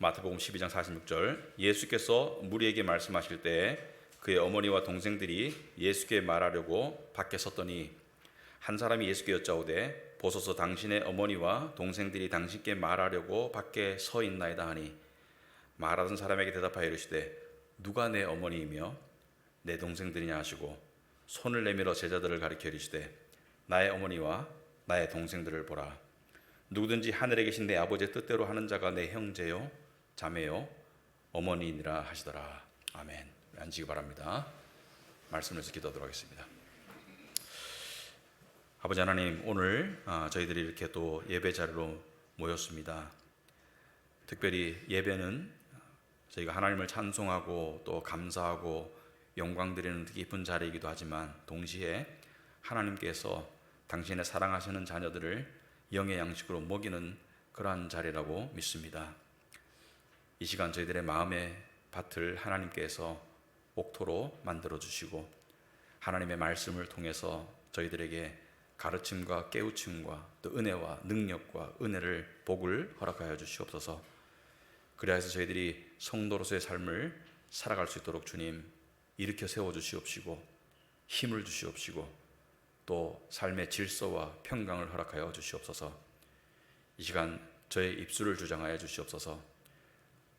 마태복음 12장 46절, 예수께서 무리에게 말씀하실 때 그의 어머니와 동생들이 예수께 말하려고 밖에 섰더니 한 사람이 예수께 여짜오되 보소서 당신의 어머니와 동생들이 당신께 말하려고 밖에 서 있나이다 하니, 말하던 사람에게 대답하여 이르시되 누가 내 어머니이며 내 동생들이냐 하시고 손을 내밀어 제자들을 가리켜 이르시되 나의 어머니와 나의 동생들을 보라. 누구든지 하늘에 계신 내 아버지의 뜻대로 하는 자가 내 형제요 자매요 어머니이니라 하시더라. 아멘. 앉으시기 바랍니다. 말씀을 듣고 기도하도록 하겠습니다. 아버지 하나님, 오늘 저희들이 이렇게 또 예배 자리로 모였습니다. 특별히 예배는 저희가 하나님을 찬송하고 또 감사하고 영광 드리는 깊은 자리이기도 하지만, 동시에 하나님께서 당신의 사랑하시는 자녀들을 영의 양식으로 먹이는 그러한 자리라고 믿습니다. 이 시간 저희들의 마음의 밭을 하나님께서 옥토로 만들어 주시고, 하나님의 말씀을 통해서 저희들에게 가르침과 깨우침과 또 은혜와 능력과 은혜를, 복을 허락하여 주시옵소서. 그래야 해서 저희들이 성도로서의 삶을 살아갈 수 있도록 주님 일으켜 세워 주시옵시고 힘을 주시옵시고 또 삶의 질서와 평강을 허락하여 주시옵소서. 이 시간 저의 입술을 주장하여 주시옵소서.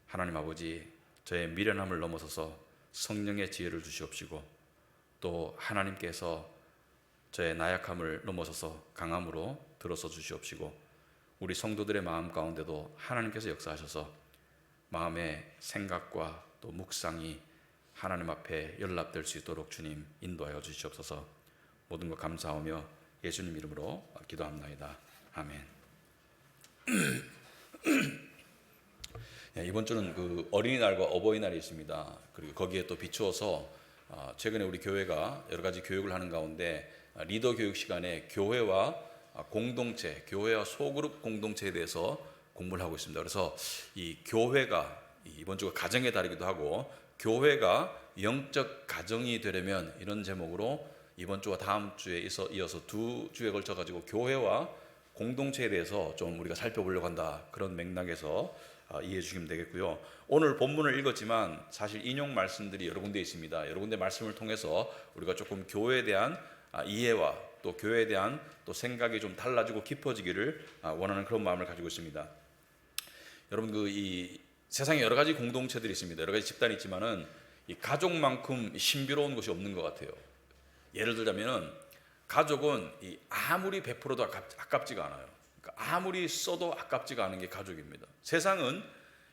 하나님 아버지, 저의 미련함을 넘어서서 성령의 지혜를 주시옵시고 또 하나님께서 저의 나약함을 넘어서서 강함으로 들어서 주시옵시고, 우리 성도들의 마음 가운데도 하나님께서 역사하셔서 마음의 생각과 또 묵상이 하나님 앞에 연락될 수 있도록 주님 인도하여 주시옵소서. 모든 것 감사하며 예수님 이름으로 기도합나이다. 아멘. 이번 주는 그 어린이날과 어버이날이 있습니다. 그리고 거기에 또 비추어서 최근에 우리 교회가 여러 가지 교육을 하는 가운데 리더 교육 시간에 교회와 공동체, 교회와 소그룹 공동체에 대해서 공부를 하고 있습니다. 그래서 이 교회가, 이번 주가 가정의 달이기도 하고, 교회가 영적 가정이 되려면, 이런 제목으로 이번 주와 다음 주에 이어서 두 주에 걸쳐 가지고 교회와 공동체에 대해서 좀 우리가 살펴보려고 한다. 그런 맥락에서 이해해 주시면 되겠고요. 오늘 본문을 읽었지만 사실 인용 말씀들이 여러 군데 있습니다. 여러 군데 말씀을 통해서 우리가 조금 교회에 대한 이해와 또 교회에 대한 또 생각이 좀 달라지고 깊어지기를 원하는 그런 마음을 가지고 있습니다. 여러분, 이 세상에 여러 가지 공동체들이 있습니다. 여러 가지 집단이 있지만은 이 가족만큼 신비로운 것이 없는 것 같아요. 예를 들자면은 가족은 아무리 베풀어도 아깝지가 않아요. 그러니까 아무리 써도 아깝지가 않은 게 가족입니다. 세상은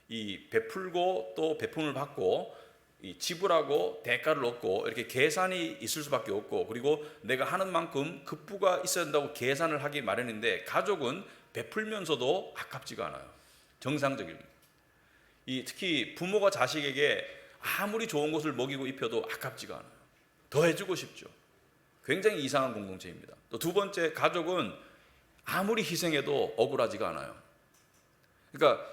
이 베풀고 또 베품을 받고 이 지불하고 대가를 얻고 이렇게 계산이 있을 수밖에 없고, 그리고 내가 하는 만큼 급부가 있어야 된다고 계산을 하기 마련인데, 가족은 베풀면서도 아깝지가 않아요. 정상적입니다. 특히 부모가 자식에게 아무리 좋은 것을 먹이고 입혀도 아깝지가 않아요. 더 해주고 싶죠. 굉장히 이상한 공동체입니다. 또 두 번째, 가족은 아무리 희생해도 억울하지가 않아요. 그러니까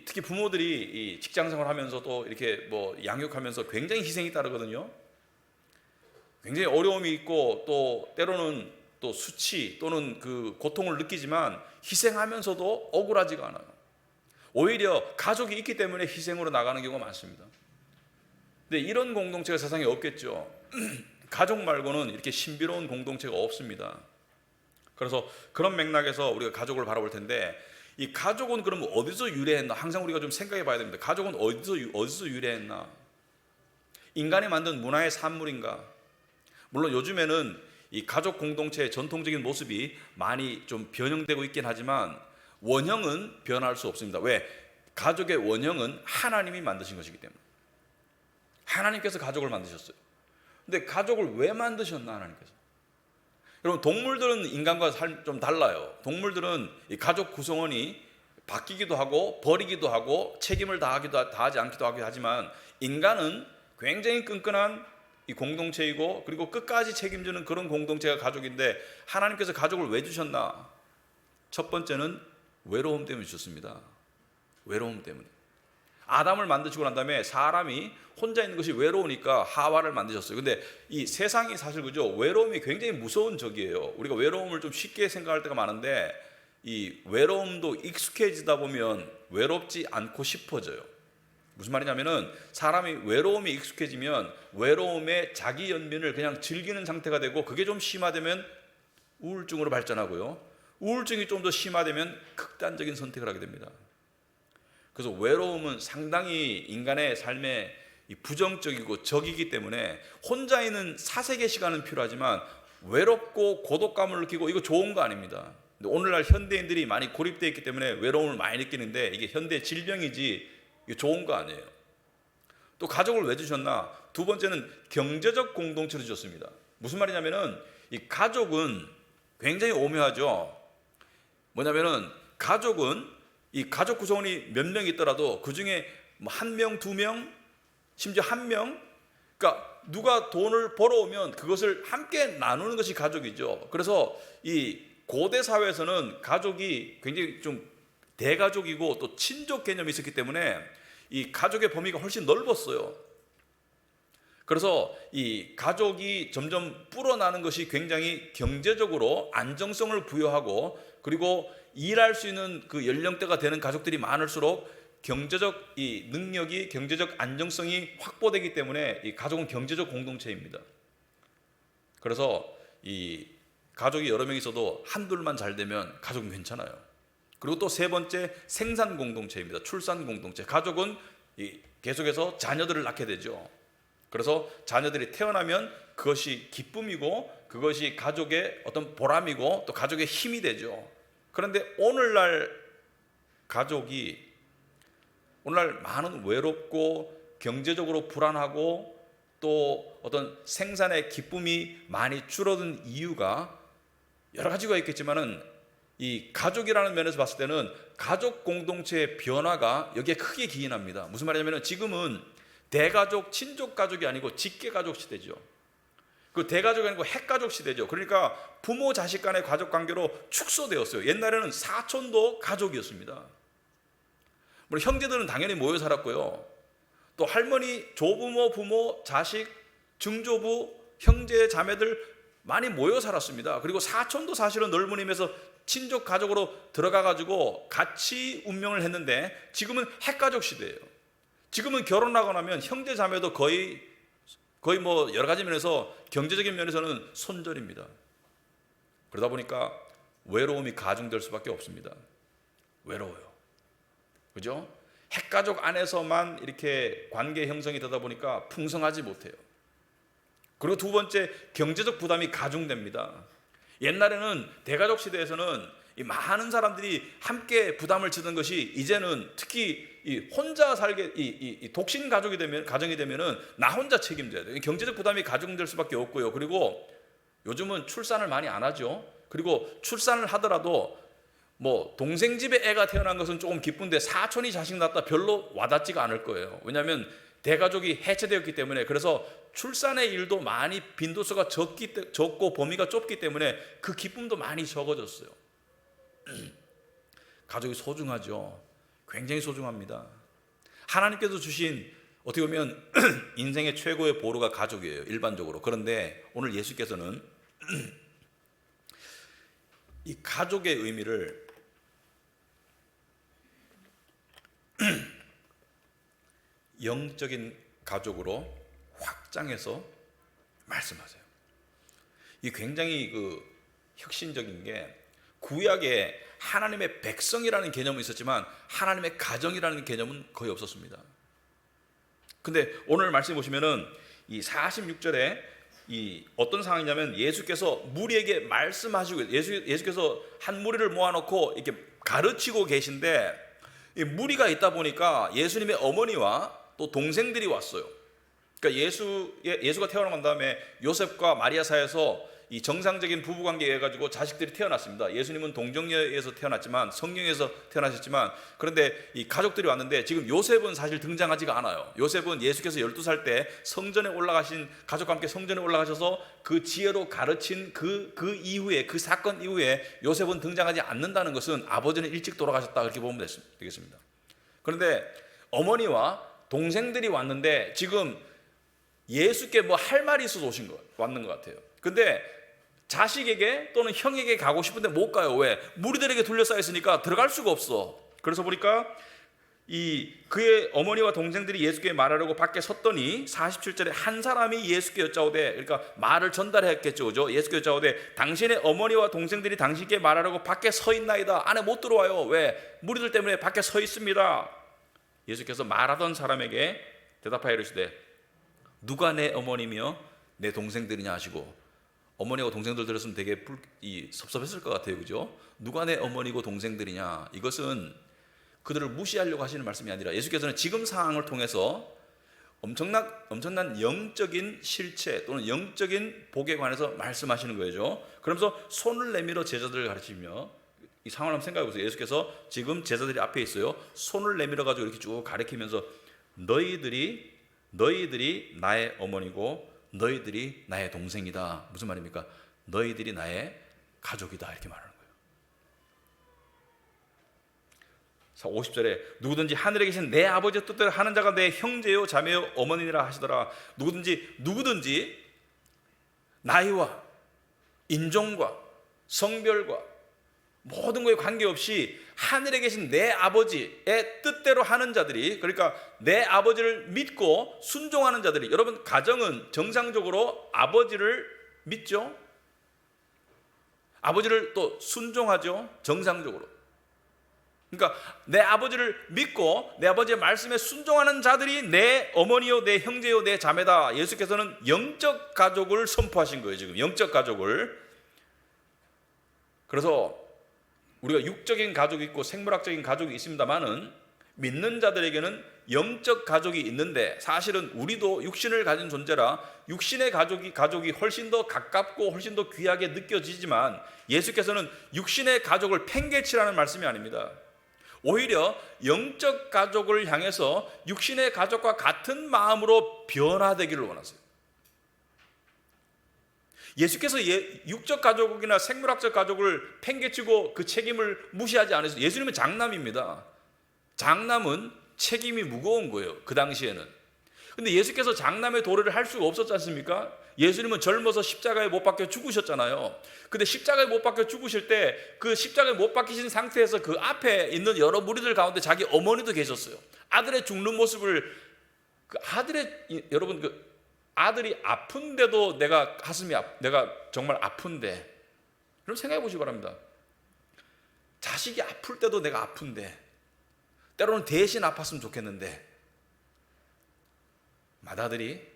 특히 부모들이 직장생활 하면서도 이렇게 뭐 양육하면서 굉장히 희생이 따르거든요. 굉장히 어려움이 있고 또 때로는 또 수치 또는 그 고통을 느끼지만 희생하면서도 억울하지가 않아요. 오히려 가족이 있기 때문에 희생으로 나가는 경우가 많습니다. 근데 이런 공동체가 세상에 없겠죠. 가족 말고는 이렇게 신비로운 공동체가 없습니다. 그래서 그런 맥락에서 우리가 가족을 바라볼 텐데, 이 가족은 그럼 어디서 유래했나? 항상 우리가 좀 생각해 봐야 됩니다. 가족은 어디서 유래했나? 인간이 만든 문화의 산물인가? 물론 요즘에는 이 가족 공동체의 전통적인 모습이 많이 좀 변형되고 있긴 하지만 원형은 변할 수 없습니다. 왜? 가족의 원형은 하나님이 만드신 것이기 때문에. 하나님께서 가족을 만드셨어요. 근데 가족을 왜 만드셨나, 하나님께서? 여러분, 동물들은 인간과 좀 달라요. 동물들은 이 가족 구성원이 바뀌기도 하고 버리기도 하고 책임을 다하지 않기도 하지만, 인간은 굉장히 끈끈한 이 공동체이고, 그리고 끝까지 책임지는 그런 공동체가 가족인데, 하나님께서 가족을 왜 주셨나? 첫 번째는 외로움 때문에 주셨습니다. 외로움 때문에. 아담을 만드시고 난 다음에 사람이 혼자 있는 것이 외로우니까 하와를 만드셨어요. 근데 이 세상이 사실 그죠, 외로움이 굉장히 무서운 적이에요. 우리가 외로움을 좀 쉽게 생각할 때가 많은데, 이 외로움도 익숙해지다 보면 외롭지 않고 싶어져요. 무슨 말이냐면은 사람이 외로움에 익숙해지면 외로움에 자기 연민을 그냥 즐기는 상태가 되고, 그게 좀 심화되면 우울증으로 발전하고요, 우울증이 좀 더 심화되면 극단적인 선택을 하게 됩니다. 그래서 외로움은 상당히 인간의 삶에 부정적이고 적이기 때문에 혼자 있는 사색의 시간은 필요하지만 외롭고 고독감을 느끼고 이거 좋은 거 아닙니다. 근데 오늘날 현대인들이 많이 고립되어 있기 때문에 외로움을 많이 느끼는데 이게 현대 질병이지 이게 좋은 거 아니에요. 또 가족을 왜 주셨나? 두 번째는 경제적 공동체를 주셨습니다. 무슨 말이냐면은 이 가족은 굉장히 오묘하죠. 뭐냐면은 가족은 이 가족 구성원이 몇 명 있더라도 그 중에 한 명, 두 명, 심지어 한 명, 그러니까 누가 돈을 벌어오면 그것을 함께 나누는 것이 가족이죠. 그래서 이 고대 사회에서는 가족이 굉장히 좀 대가족이고 또 친족 개념이 있었기 때문에 이 가족의 범위가 훨씬 넓었어요. 그래서 이 가족이 점점 불어나는 것이 굉장히 경제적으로 안정성을 부여하고, 그리고 일할 수 있는 그 연령대가 되는 가족들이 많을수록 경제적 이 능력이, 경제적 안정성이 확보되기 때문에 이 가족은 경제적 공동체입니다. 그래서 이 가족이 여러 명 있어도 한둘만 잘 되면 가족은 괜찮아요. 그리고 또 세 번째, 생산 공동체입니다. 출산 공동체. 가족은 계속해서 자녀들을 낳게 되죠. 그래서 자녀들이 태어나면 그것이 기쁨이고 그것이 가족의 어떤 보람이고 또 가족의 힘이 되죠. 그런데 오늘날 많은 외롭고 경제적으로 불안하고 또 어떤 생산의 기쁨이 많이 줄어든 이유가 여러 가지가 있겠지만은 이 가족이라는 면에서 봤을 때는 가족 공동체의 변화가 여기에 크게 기인합니다. 무슨 말이냐면 지금은 대가족, 친족 가족이 아니고 직계가족 시대죠. 그 대가족이 아니고 핵가족 시대죠. 그러니까 부모 자식 간의 가족 관계로 축소되었어요. 옛날에는 사촌도 가족이었습니다. 물론 형제들은 당연히 모여 살았고요. 또 할머니, 조부모, 부모, 자식, 증조부, 형제, 자매들 많이 모여 살았습니다. 그리고 사촌도 사실은 넓은 의미에서 친족 가족으로 들어가가지고 같이 운명을 했는데 지금은 핵가족 시대예요. 지금은 결혼하고 나면 형제 자매도 거의 뭐 여러 가지 면에서 경제적인 면에서는 손절입니다. 그러다 보니까 외로움이 가중될 수밖에 없습니다. 외로워요. 그죠? 핵가족 안에서만 이렇게 관계 형성이 되다 보니까 풍성하지 못해요. 그리고 두 번째, 경제적 부담이 가중됩니다. 옛날에는 대가족 시대에서는 이 많은 사람들이 함께 부담을 지는 것이 이제는 특히 이 혼자 살게 이 독신 가족이 되면, 가정이 되면은 나 혼자 책임져야 돼요. 경제적 부담이 가중될 수밖에 없고요. 그리고 요즘은 출산을 많이 안 하죠. 그리고 출산을 하더라도 뭐 동생 집에 애가 태어난 것은 조금 기쁜데 사촌이 자식 낳았다 별로 와닿지가 않을 거예요. 왜냐하면 대가족이 해체되었기 때문에. 그래서 출산의 일도 많이 빈도수가 적고 범위가 좁기 때문에 그 기쁨도 많이 적어졌어요. 가족이 소중하죠. 굉장히 소중합니다. 하나님께서 주신 어떻게 보면 인생의 최고의 보루가 가족이에요, 일반적으로. 그런데 오늘 예수께서는 이 가족의 의미를 영적인 가족으로 확장해서 말씀하세요. 이 굉장히 혁신적인 게, 구약에 하나님의 백성이라는 개념은 있었지만 하나님의 가정이라는 개념은 거의 없었습니다. 근데 오늘 말씀 보시면은 이 46절에 이 어떤 상황이냐면 예수께서 무리에게 말씀하시고, 예수께서 한 무리를 모아놓고 이렇게 가르치고 계신데, 이 무리가 있다 보니까 예수님의 어머니와 또 동생들이 왔어요. 그러니까 예수가 태어난 다음에 요셉과 마리아 사이에서 이 정상적인 부부관계에 가지고 자식들이 태어났습니다. 예수님은 동정녀에 의해서 태어났지만, 성령에서 태어나셨지만, 그런데 이 가족들이 왔는데 지금 요셉은 사실 등장하지가 않아요. 요셉은 예수께서 12살 때 성전에 올라가신, 가족과 함께 성전에 올라가셔서 그 지혜로 가르친 그 이후에, 그 사건 이후에 요셉은 등장하지 않는다는 것은 아버지는 일찍 돌아가셨다, 그렇게 보면 되겠습니다. 그런데 어머니와 동생들이 왔는데 지금 예수께 뭐 할 말이 있어서 왔는 것 같아요. 근데 자식에게 또는 형에게 가고 싶은데 못 가요. 왜? 무리들에게 둘러싸여 있으니까 들어갈 수가 없어. 그래서 보니까 그의 어머니와 동생들이 예수께 말하려고 밖에 섰더니 47절에 한 사람이 예수께 여짜오되, 그러니까 말을 전달했겠죠, 그죠? 예수께 여짜오되 당신의 어머니와 동생들이 당신께 말하려고 밖에 서 있나이다. 안에 못 들어와요. 왜? 무리들 때문에 밖에 서 있습니다. 예수께서 말하던 사람에게 대답하여 이르시되 누가 내 어머니며 내 동생들이냐 하시고, 어머니와 동생들 들었으면 되게 섭섭했을 것 같아요, 그죠? 누가 내 어머니고 동생들이냐, 이것은 그들을 무시하려고 하시는 말씀이 아니라 예수께서는 지금 상황을 통해서 엄청난 영적인 실체 또는 영적인 복에 관해서 말씀하시는 거죠. 그러면서 손을 내밀어 제자들을 가르치며, 이 상황을 한번 생각해 보세요. 예수께서 지금 제자들이 앞에 있어요. 손을 내밀어 가지고 이렇게 쭉 가리키면서 너희들이 나의 어머니고 너희들이 나의 동생이다. 무슨 말입니까? 너희들이 나의 가족이다, 이렇게 말하는 거예요. 50절에 누구든지 하늘에 계신 내 아버지의 뜻대로 하는 자가 내 형제요 자매요 어머니라 하시더라. 누구든지 나이와 인종과 성별과 모든 것에 관계없이 하늘에 계신 내 아버지의 뜻대로 하는 자들이, 그러니까 내 아버지를 믿고 순종하는 자들이, 여러분 가정은 정상적으로 아버지를 믿죠? 아버지를 또 순종하죠? 정상적으로. 그러니까 내 아버지를 믿고 내 아버지의 말씀에 순종하는 자들이 내 어머니요 내 형제요 내 자매다. 예수께서는 영적 가족을 선포하신 거예요, 지금. 영적 가족을. 그래서 우리가 육적인 가족이 있고 생물학적인 가족이 있습니다만은 믿는 자들에게는 영적 가족이 있는데, 사실은 우리도 육신을 가진 존재라 육신의 가족이 훨씬 더 가깝고 훨씬 더 귀하게 느껴지지만, 예수께서는 육신의 가족을 팽개치라는 말씀이 아닙니다. 오히려 영적 가족을 향해서 육신의 가족과 같은 마음으로 변화되기를 원하세요. 예수께서 육적 가족이나 생물학적 가족을 팽개치고 그 책임을 무시하지 않으세요. 예수님은 장남입니다. 장남은 책임이 무거운 거예요, 그 당시에는. 근데 예수께서 장남의 도래를 할 수가 없었지 않습니까? 예수님은 젊어서 십자가에 못 박혀 죽으셨잖아요. 근데 십자가에 못 박혀 죽으실 때 그 십자가에 못 박히신 상태에서 그 앞에 있는 여러 무리들 가운데 자기 어머니도 계셨어요. 아들의 죽는 모습을, 여러분 아들이 아픈데도 내가 정말 아픈데, 그럼 생각해 보시기 바랍니다. 자식이 아플 때도 내가 아픈데, 때로는 대신 아팠으면 좋겠는데, 맏아들이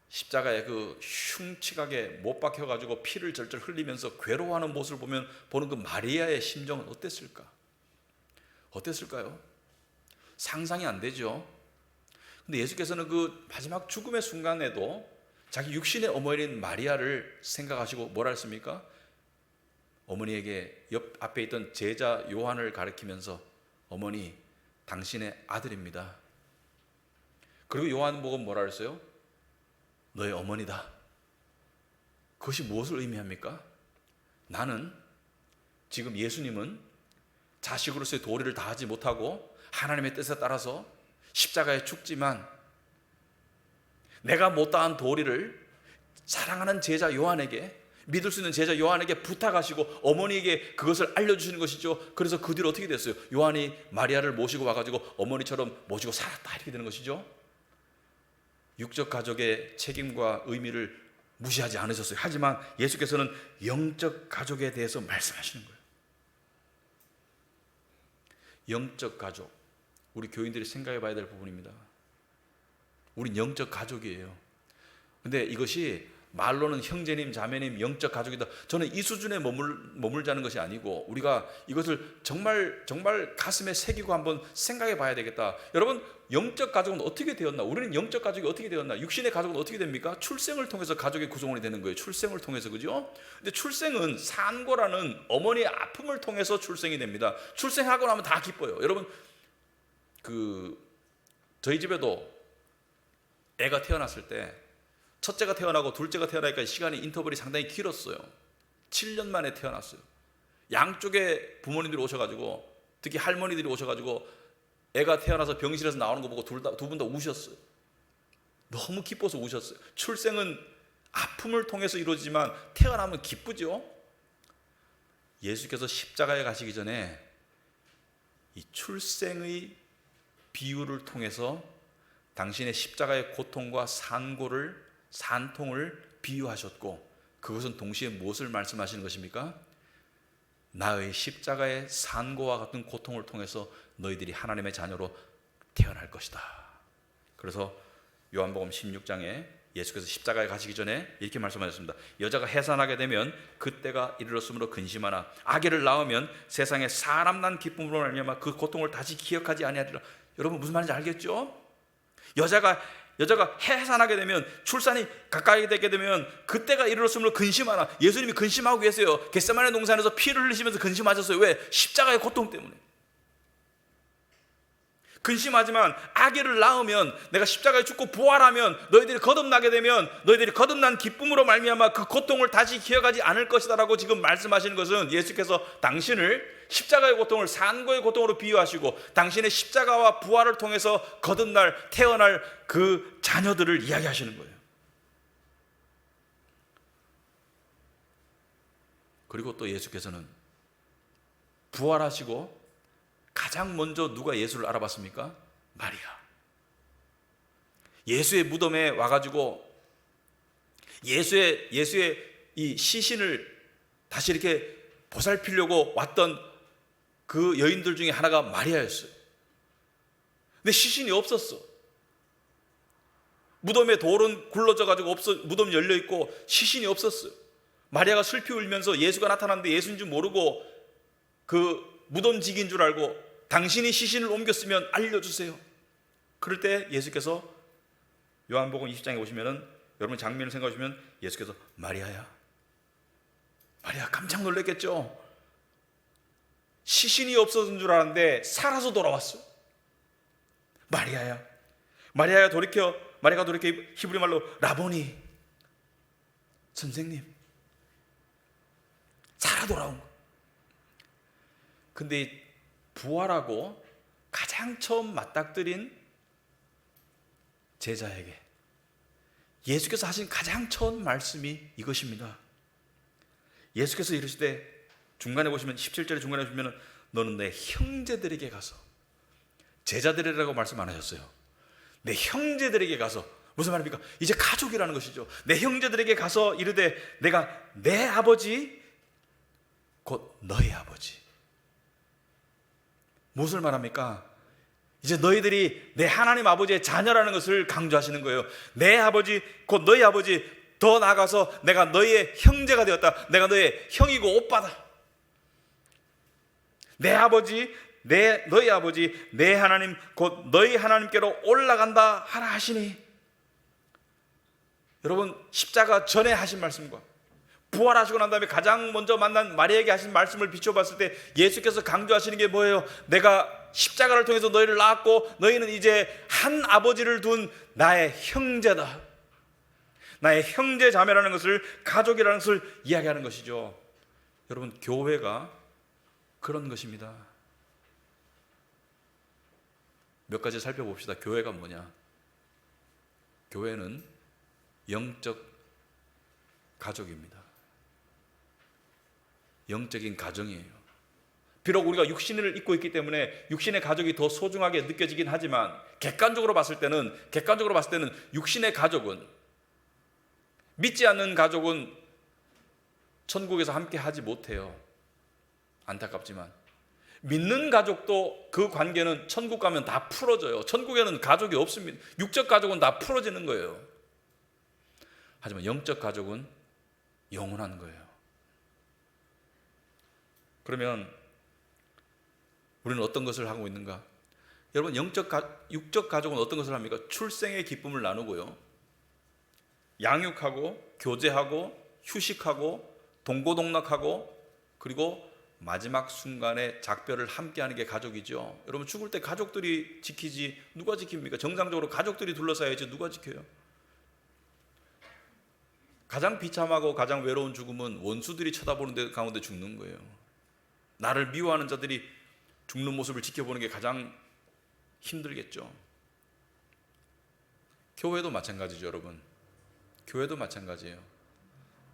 십자가에 그 흉측하게 못 박혀가지고 피를 절절 흘리면서 괴로워하는 모습을 보는 그 마리아의 심정은 어땠을까요? 상상이 안 되죠. 근데 예수께서는 그 마지막 죽음의 순간에도 자기 육신의 어머니인 마리아를 생각하시고 뭐라 했습니까? 어머니에게 앞에 있던 제자 요한을 가리키면서 어머니, 당신의 아들입니다. 그리고 요한복음 뭐라 그랬어요? 너의 어머니다. 그것이 무엇을 의미합니까? 나는 지금 예수님은 자식으로서의 도리를 다하지 못하고 하나님의 뜻에 따라서 십자가에 죽지만, 내가 못다한 도리를 사랑하는 제자 요한에게, 믿을 수 있는 제자 요한에게 부탁하시고 어머니에게 그것을 알려주시는 것이죠. 그래서 그 뒤로 어떻게 됐어요? 요한이 마리아를 모시고 와가지고 어머니처럼 모시고 살았다, 이렇게 되는 것이죠. 육적 가족의 책임과 의미를 무시하지 않으셨어요. 하지만 예수께서는 영적 가족에 대해서 말씀하시는 거예요. 영적 가족, 우리 교인들이 생각해 봐야 될 부분입니다. 우린 영적 가족이에요. 근데 이것이 말로는 형제님, 자매님, 영적 가족이다, 저는 이 수준에 머물자는 것이 아니고 우리가 이것을 정말 가슴에 새기고 한번 생각해 봐야 되겠다. 여러분, 영적 가족은 어떻게 되었나? 우리는 영적 가족이 어떻게 되었나? 육신의 가족은 어떻게 됩니까? 출생을 통해서 가족의 구성원이 되는 거예요. 출생을 통해서, 그죠? 근데 출생은 산고라는 어머니의 아픔을 통해서 출생이 됩니다. 출생하고 나면 다 기뻐요. 여러분, 저희 집에도 애가 태어났을 때 첫째가 태어나고 둘째가 태어나니까 시간이 인터벌이 상당히 길었어요. 7년 만에 태어났어요. 양쪽에 부모님들이 오셔가지고, 특히 할머니들이 오셔가지고 애가 태어나서 병실에서 나오는 거 보고 두 분 다 우셨어요. 너무 기뻐서 우셨어요. 출생은 아픔을 통해서 이루어지지만 태어나면 기쁘죠. 예수께서 십자가에 가시기 전에 이 출생의 비유를 통해서 당신의 십자가의 고통과 산통을 비유하셨고, 그것은 동시에 무엇을 말씀하시는 것입니까? 나의 십자가의 산고와 같은 고통을 통해서 너희들이 하나님의 자녀로 태어날 것이다. 그래서 요한복음 16장에 예수께서 십자가에 가시기 전에 이렇게 말씀하셨습니다. 여자가 해산하게 되면 그때가 이르렀으므로 근심하나 아기를 낳으면 세상에 사람 난 기쁨으로 말미암아 그 고통을 다시 기억하지 아니하리라. 여러분 무슨 말인지 알겠죠? 여자가 해산하게 되면, 출산이 가까이 되게 되면 그때가 이르렀으므로 근심하나. 예수님이 근심하고 계세요. 겟세마네 동산에서 피를 흘리시면서 근심하셨어요. 왜? 십자가의 고통 때문에. 근심하지만 아기를 낳으면, 내가 십자가에 죽고 부활하면, 너희들이 거듭나게 되면 너희들이 거듭난 기쁨으로 말미암아 그 고통을 다시 기억하지 않을 것이다 라고 지금 말씀하시는 것은, 예수께서 당신을 십자가의 고통을 산고의 고통으로 비유하시고 당신의 십자가와 부활을 통해서 태어날 그 자녀들을 이야기하시는 거예요. 그리고 또 예수께서는 부활하시고 가장 먼저 누가 예수를 알아봤습니까? 마리아. 예수의 무덤에 와가지고 예수의 이 시신을 다시 이렇게 보살피려고 왔던 그 여인들 중에 하나가 마리아였어요. 근데 시신이 없었어. 무덤에 돌은 굴러져가지고 무덤 열려있고 시신이 없었어요. 마리아가 슬피 울면서 예수가 나타났는데 예수인 줄 모르고 그 무덤직인 줄 알고, 당신이 시신을 옮겼으면 알려주세요. 그럴 때 예수께서 요한복음 20장에 보시면은, 여러분 장면을 생각해 보시면 예수께서 마리아야. 마리아 깜짝 놀랐겠죠. 시신이 없어진 줄 알았는데 살아서 돌아왔어. 마리아야. 마리아가 돌이켜 히브리 말로 라보니, 선생님. 살아 돌아온 거. 근데 부활하고 가장 처음 맞닥뜨린 제자에게 예수께서 하신 가장 처음 말씀이 이것입니다. 예수께서 이르시되, 중간에 보시면 17절에 중간에 보시면, 너는 내 형제들에게 가서, 제자들이라고 말씀 안 하셨어요. 내 형제들에게 가서, 무슨 말입니까? 이제 가족이라는 것이죠. 내 형제들에게 가서 이르되, 내가 내 아버지 곧 너희 아버지. 무엇을 말합니까? 이제 너희들이 내 하나님 아버지의 자녀라는 것을 강조하시는 거예요. 내 아버지 곧 너희 아버지, 더 나아가서 내가 너희의 형제가 되었다. 내가 너희의 형이고 오빠다. 내 아버지, 너희 아버지, 내 하나님 곧 너희 하나님께로 올라간다 하라 하시니. 여러분, 십자가 전에 하신 말씀과 부활하시고 난 다음에 가장 먼저 만난 마리아에게 하신 말씀을 비춰봤을 때 예수께서 강조하시는 게 뭐예요? 내가 십자가를 통해서 너희를 낳았고 너희는 이제 한 아버지를 둔 나의 형제다. 나의 형제 자매라는 것을, 가족이라는 것을 이야기하는 것이죠. 여러분, 교회가 그런 것입니다. 몇 가지 살펴봅시다. 교회가 뭐냐? 교회는 영적 가족입니다. 영적인 가정이에요. 비록 우리가 육신을 입고 있기 때문에 육신의 가족이 더 소중하게 느껴지긴 하지만, 객관적으로 봤을 때는 육신의 가족은, 믿지 않는 가족은 천국에서 함께 하지 못해요. 안타깝지만 믿는 가족도 그 관계는 천국 가면 다 풀어져요. 천국에는 가족이 없습니다. 육적 가족은 다 풀어지는 거예요. 하지만 영적 가족은 영원한 거예요. 그러면 우리는 어떤 것을 하고 있는가? 여러분, 육적 가족은 어떤 것을 합니까? 출생의 기쁨을 나누고요, 양육하고 교제하고 휴식하고 동고동락하고, 그리고 마지막 순간에 작별을 함께하는 게 가족이죠. 여러분, 죽을 때 가족들이 지키지 누가 지킵니까? 정상적으로 가족들이 둘러싸야지 누가 지켜요? 가장 비참하고 가장 외로운 죽음은 원수들이 쳐다보는 가운데 죽는 거예요. 나를 미워하는 자들이 죽는 모습을 지켜보는 게 가장 힘들겠죠. 교회도 마찬가지죠. 여러분, 교회도 마찬가지예요.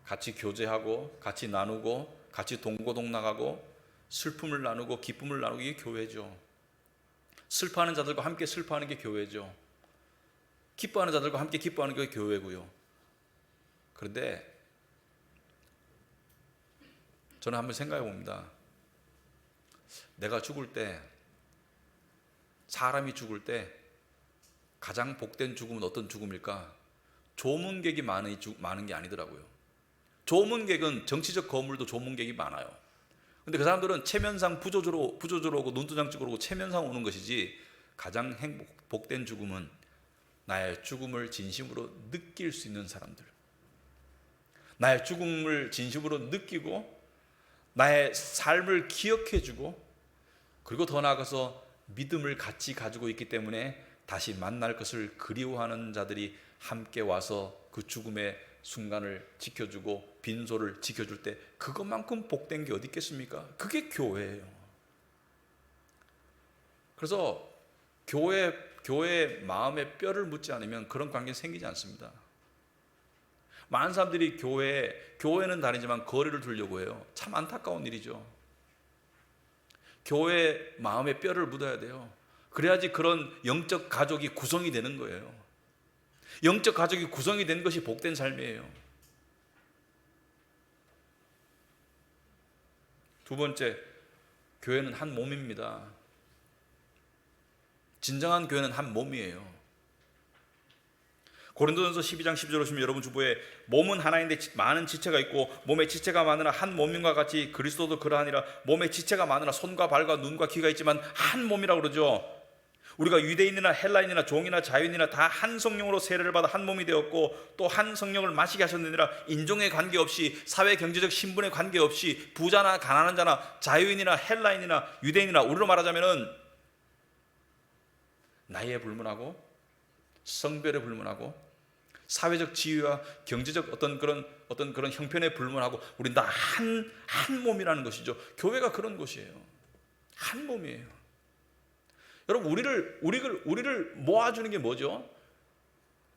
같이 교제하고 같이 나누고 같이 동고동락하고 슬픔을 나누고 기쁨을 나누고, 이게 교회죠. 슬퍼하는 자들과 함께 슬퍼하는 게 교회죠. 기뻐하는 자들과 함께 기뻐하는 게 교회고요. 그런데 저는 한번 생각해 봅니다. 내가 죽을 때, 사람이 죽을 때 가장 복된 죽음은 어떤 죽음일까? 조문객이 많은 게 아니더라고요. 조문객은 정치적 거물도 조문객이 많아요. 근데 그 사람들은 체면상 부조주로 오고 눈두장찍으로 오고 체면상 오는 것이지, 가장 복된 죽음은 나의 죽음을 진심으로 느낄 수 있는 사람들, 나의 죽음을 진심으로 느끼고 나의 삶을 기억해주고, 그리고 더 나아가서 믿음을 같이 가지고 있기 때문에 다시 만날 것을 그리워하는 자들이 함께 와서 그 죽음의 순간을 지켜주고 빈소를 지켜줄 때, 그것만큼 복된 게 어디 있겠습니까? 그게 교회예요. 그래서 교회의 마음에 뼈를 묻지 않으면 그런 관계는 생기지 않습니다. 많은 사람들이 교회는 다니지만 거리를 두려고 해요. 참 안타까운 일이죠. 교회 마음에 뼈를 묻어야 돼요. 그래야지 그런 영적 가족이 구성이 되는 거예요. 영적 가족이 구성이 된 것이 복된 삶이에요. 두 번째, 교회는 한 몸입니다. 진정한 교회는 한 몸이에요. 고린도전서 12장 12절로 보시면, 여러분 주보에 몸은 하나인데 많은 지체가 있고 몸에 지체가 많으나 한 몸인과 같이 그리스도도 그러하니라. 몸에 지체가 많으나 손과 발과 눈과 귀가 있지만 한 몸이라고 그러죠. 우리가 유대인이나 헬라인이나 종이나 자유인이나 다 한 성령으로 세례를 받아 한 몸이 되었고 또 한 성령을 마시게 하셨느니라. 인종에 관계없이, 사회 경제적 신분에 관계없이, 부자나 가난한 자나 자유인이나 헬라인이나 유대인이나, 우리로 말하자면은 나이에 불문하고 성별에 불문하고 사회적 지위와 경제적 어떤 그런 형편에 불문하고 우린 다 한 몸이라는 것이죠. 교회가 그런 곳이에요. 한 몸이에요. 여러분, 우리를 모아주는 게 뭐죠?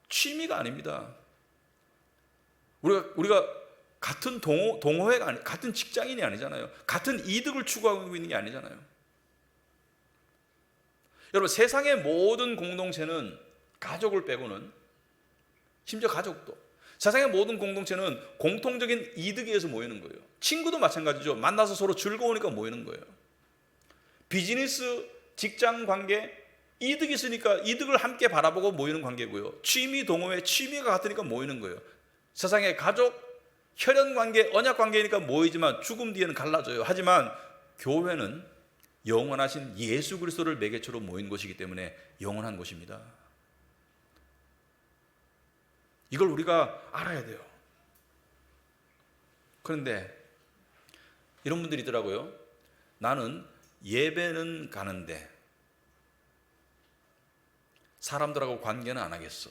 취미가 아닙니다. 우리가 같은 동호회가 아니, 같은 직장인이 아니잖아요. 같은 이득을 추구하고 있는 게 아니잖아요. 여러분, 세상의 모든 공동체는, 가족을 빼고는, 심지어 가족도, 세상의 모든 공동체는 공통적인 이득에 의해서 모이는 거예요. 친구도 마찬가지죠. 만나서 서로 즐거우니까 모이는 거예요. 비즈니스, 직장 관계, 이득이 있으니까 이득을 함께 바라보고 모이는 관계고요. 취미, 동호회, 취미가 같으니까 모이는 거예요. 세상의 가족, 혈연 관계, 언약 관계니까 모이지만 죽음 뒤에는 갈라져요. 하지만 교회는 영원하신 예수 그리스도를 매개체로 모인 곳이기 때문에 영원한 곳입니다. 이걸 우리가 알아야 돼요. 그런데 이런 분들이 있더라고요. 나는 예배는 가는데 사람들하고 관계는 안 하겠어.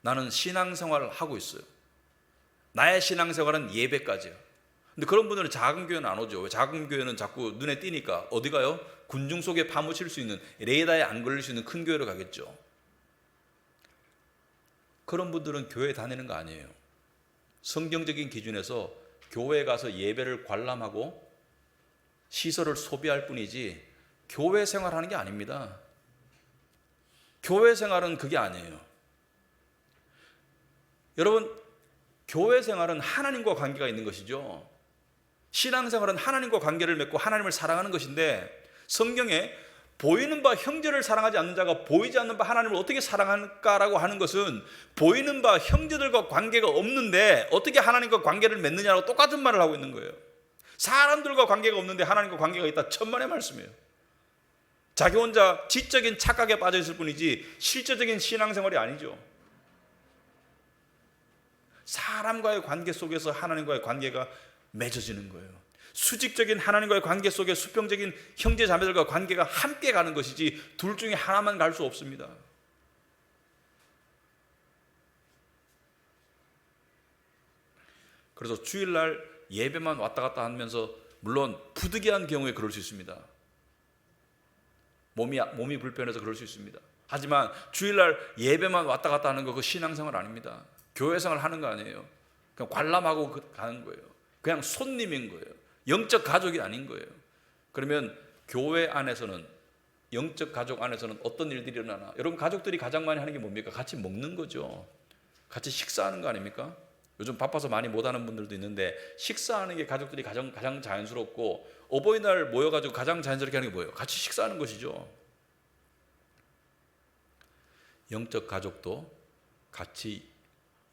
나는 신앙생활을 하고 있어요. 나의 신앙생활은 예배까지야. 근데 그런 분들은 작은 교회는 안 오죠. 왜? 작은 교회는 자꾸 눈에 띄니까 어디 가요? 군중 속에 파묻힐 수 있는, 레이더에 안 걸릴 수 있는 큰 교회로 가겠죠. 그런 분들은 교회 다니는 거 아니에요. 성경적인 기준에서 교회에 가서 예배를 관람하고 시설을 소비할 뿐이지 교회 생활하는 게 아닙니다. 교회 생활은 그게 아니에요. 여러분, 교회 생활은 하나님과 관계가 있는 것이죠. 신앙생활은 하나님과 관계를 맺고 하나님을 사랑하는 것인데, 성경에 보이는 바 형제를 사랑하지 않는 자가 보이지 않는 바 하나님을 어떻게 사랑할까라고 하는 것은, 보이는 바 형제들과 관계가 없는데 어떻게 하나님과 관계를 맺느냐라고 똑같은 말을 하고 있는 거예요. 사람들과 관계가 없는데 하나님과 관계가 있다, 천만의 말씀이에요. 자기 혼자 지적인 착각에 빠져 있을 뿐이지 실제적인 신앙생활이 아니죠. 사람과의 관계 속에서 하나님과의 관계가 맺어지는 거예요. 수직적인 하나님과의 관계 속에 수평적인 형제 자매들과 관계가 함께 가는 것이지 둘 중에 하나만 갈 수 없습니다. 그래서 주일날 예배만 왔다 갔다 하면서, 물론 부득이한 경우에 그럴 수 있습니다. 몸이 불편해서 그럴 수 있습니다. 하지만 주일날 예배만 왔다 갔다 하는 거, 그 신앙생활 아닙니다. 교회생활 하는 거 아니에요. 그냥 관람하고 가는 거예요. 그냥 손님인 거예요. 영적 가족이 아닌 거예요. 그러면 교회 안에서는, 영적 가족 안에서는 어떤 일들이 일어나나? 여러분, 가족들이 가장 많이 하는 게 뭡니까? 같이 먹는 거죠. 같이 식사하는 거 아닙니까? 요즘 바빠서 많이 못하는 분들도 있는데, 식사하는 게 가족들이 가장 자연스럽고, 어버이날 모여가지고 가장 자연스럽게 하는 게 뭐예요? 같이 식사하는 것이죠. 영적 가족도 같이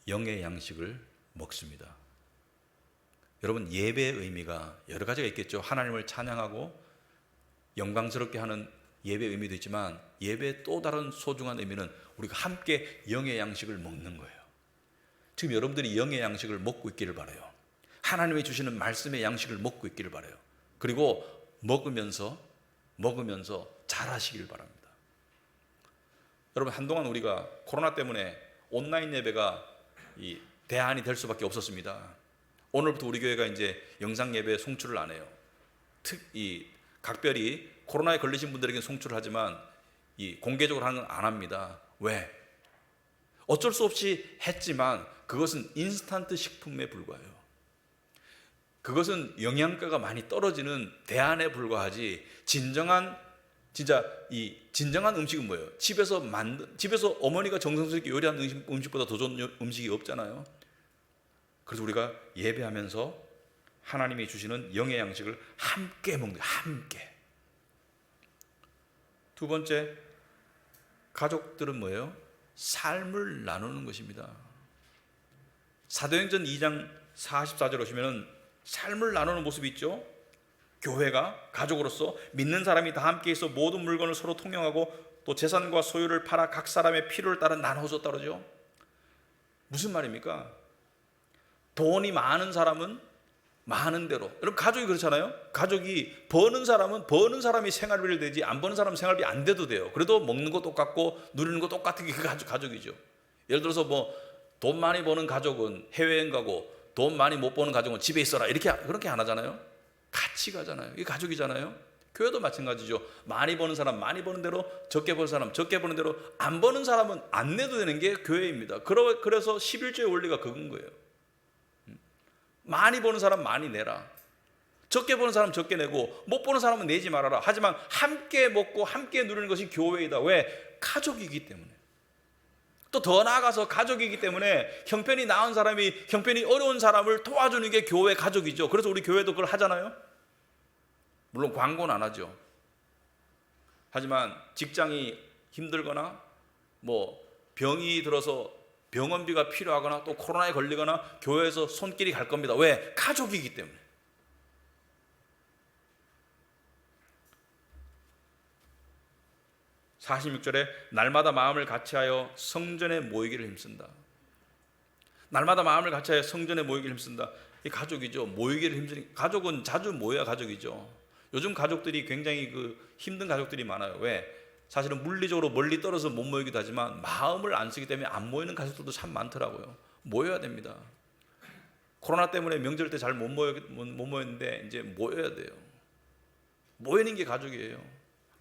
영의 양식을 먹습니다. 여러분, 예배의 의미가 여러 가지가 있겠죠. 하나님을 찬양하고 영광스럽게 하는 예배의 의미도 있지만, 예배의 또 다른 소중한 의미는 우리가 함께 영의 양식을 먹는 거예요. 지금 여러분들이 영의 양식을 먹고 있기를 바라요. 하나님이 주시는 말씀의 양식을 먹고 있기를 바라요. 그리고 먹으면서 잘하시길 바랍니다. 여러분, 한동안 우리가 코로나 때문에 온라인 예배가 대안이 될 수밖에 없었습니다. 오늘부터 우리 교회가 이제 영상 예배 송출을 안 해요. 각별히 코로나에 걸리신 분들에게 송출을 하지만 공개적으로 하는 건 안 합니다. 왜? 어쩔 수 없이 했지만 그것은 인스턴트 식품에 불과해요. 그것은 영양가가 많이 떨어지는 대안에 불과하지, 진정한 음식은 뭐예요? 집에서 어머니가 정성스럽게 요리한 음식보다 더 좋은 음식이 없잖아요. 그래서 우리가 예배하면서 하나님이 주시는 영의 양식을 함께 먹는 거예요. 함께. 두 번째, 가족들은 뭐예요? 삶을 나누는 것입니다. 사도행전 2장 44절 오시면 삶을 나누는 모습이 있죠. 교회가 가족으로서 믿는 사람이 다 함께 있어 모든 물건을 서로 통용하고 또 재산과 소유를 팔아 각 사람의 필요를 따라 나눠줬다 그러죠. 무슨 말입니까? 돈이 많은 사람은 많은 대로. 여러분, 가족이 그렇잖아요. 가족이 버는 사람은 버는 사람이 생활비를 내지, 안 버는 사람은 생활비 안 돼도 돼요. 그래도 먹는 거 똑같고 누리는 거 똑같은 게 가족이죠. 예를 들어서 돈 많이 버는 가족은 해외여행 가고, 돈 많이 못 버는 가족은 집에 있어라, 그렇게 안 하잖아요. 같이 가잖아요. 이게 가족이잖아요. 교회도 마찬가지죠. 많이 버는 사람 많이 버는 대로, 적게 버는 사람 적게 버는 대로, 안 버는 사람은 안 내도 되는 게 교회입니다. 그래서 11조의 원리가 그건 거예요. 많이 버는 사람 많이 내라, 적게 버는 사람 적게 내고, 못 버는 사람은 내지 말아라. 하지만 함께 먹고 함께 누리는 것이 교회이다. 왜? 가족이기 때문에. 또 더 나아가서 가족이기 때문에 형편이 나은 사람이 형편이 어려운 사람을 도와주는 게 교회 가족이죠. 그래서 우리 교회도 그걸 하잖아요. 물론 광고는 안 하죠. 하지만 직장이 힘들거나 병이 들어서 병원비가 필요하거나 또 코로나에 걸리거나 교회에서 손길이 갈 겁니다. 왜? 가족이기 때문에. (46절에) 날마다 마음을 같이하여 성전에 모이기를 힘쓴다. 날마다 마음을 같이하여 성전에 모이기를 힘쓴다. 이 가족이죠. 모이기를 힘쓰는, 가족은 자주 모여야 가족이죠. 요즘 가족들이 굉장히 힘든 가족들이 많아요. 왜? 사실은 물리적으로 멀리 떨어져서 못 모이기도 하지만 마음을 안 쓰기 때문에 안 모이는 가족들도 참 많더라고요. 모여야 됩니다. 코로나 때문에 명절 때 잘 못 모였는데 이제 모여야 돼요. 모이는 게 가족이에요.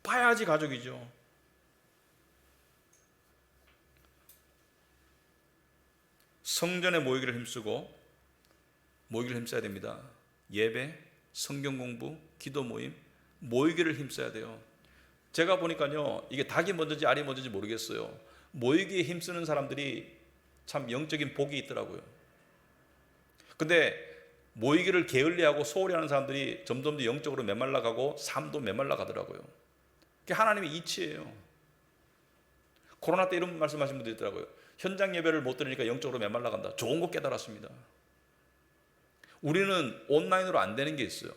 봐야지 가족이죠. 성전에 모이기를 힘써야 됩니다. 예배, 성경 공부, 기도 모임, 모이기를 힘써야 돼요. 제가 보니까요, 이게 닭이 먼저인지 알이 먼저인지 모르겠어요. 모이기에 힘쓰는 사람들이 참 영적인 복이 있더라고요. 근데 모이기를 게을리하고 소홀히 하는 사람들이 점점 더 영적으로 메말라가고 삶도 메말라가더라고요. 그게 하나님의 이치예요. 코로나 때 이런 말씀하신 분들이 있더라고요. 현장 예배를 못 드리니까 영적으로 메말라간다. 좋은 거 깨달았습니다. 우리는 온라인으로 안 되는 게 있어요.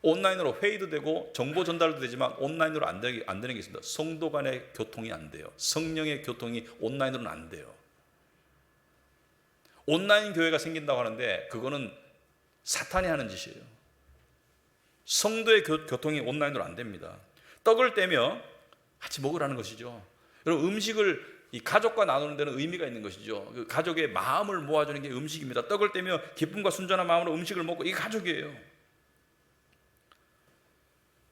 온라인으로 회의도 되고 정보 전달도 되지만 온라인으로 안 되는 게 있습니다. 성도 간의 교통이 안 돼요. 성령의 교통이 온라인으로는 안 돼요. 온라인 교회가 생긴다고 하는데 그거는 사탄이 하는 짓이에요. 성도의 교통이 온라인으로 안 됩니다. 떡을 떼며 같이 먹으라는 것이죠. 여러분, 음식을 이 가족과 나누는 데는 의미가 있는 것이죠. 그 가족의 마음을 모아주는 게 음식입니다. 떡을 떼며 기쁨과 순전한 마음으로 음식을 먹고, 이게 가족이에요.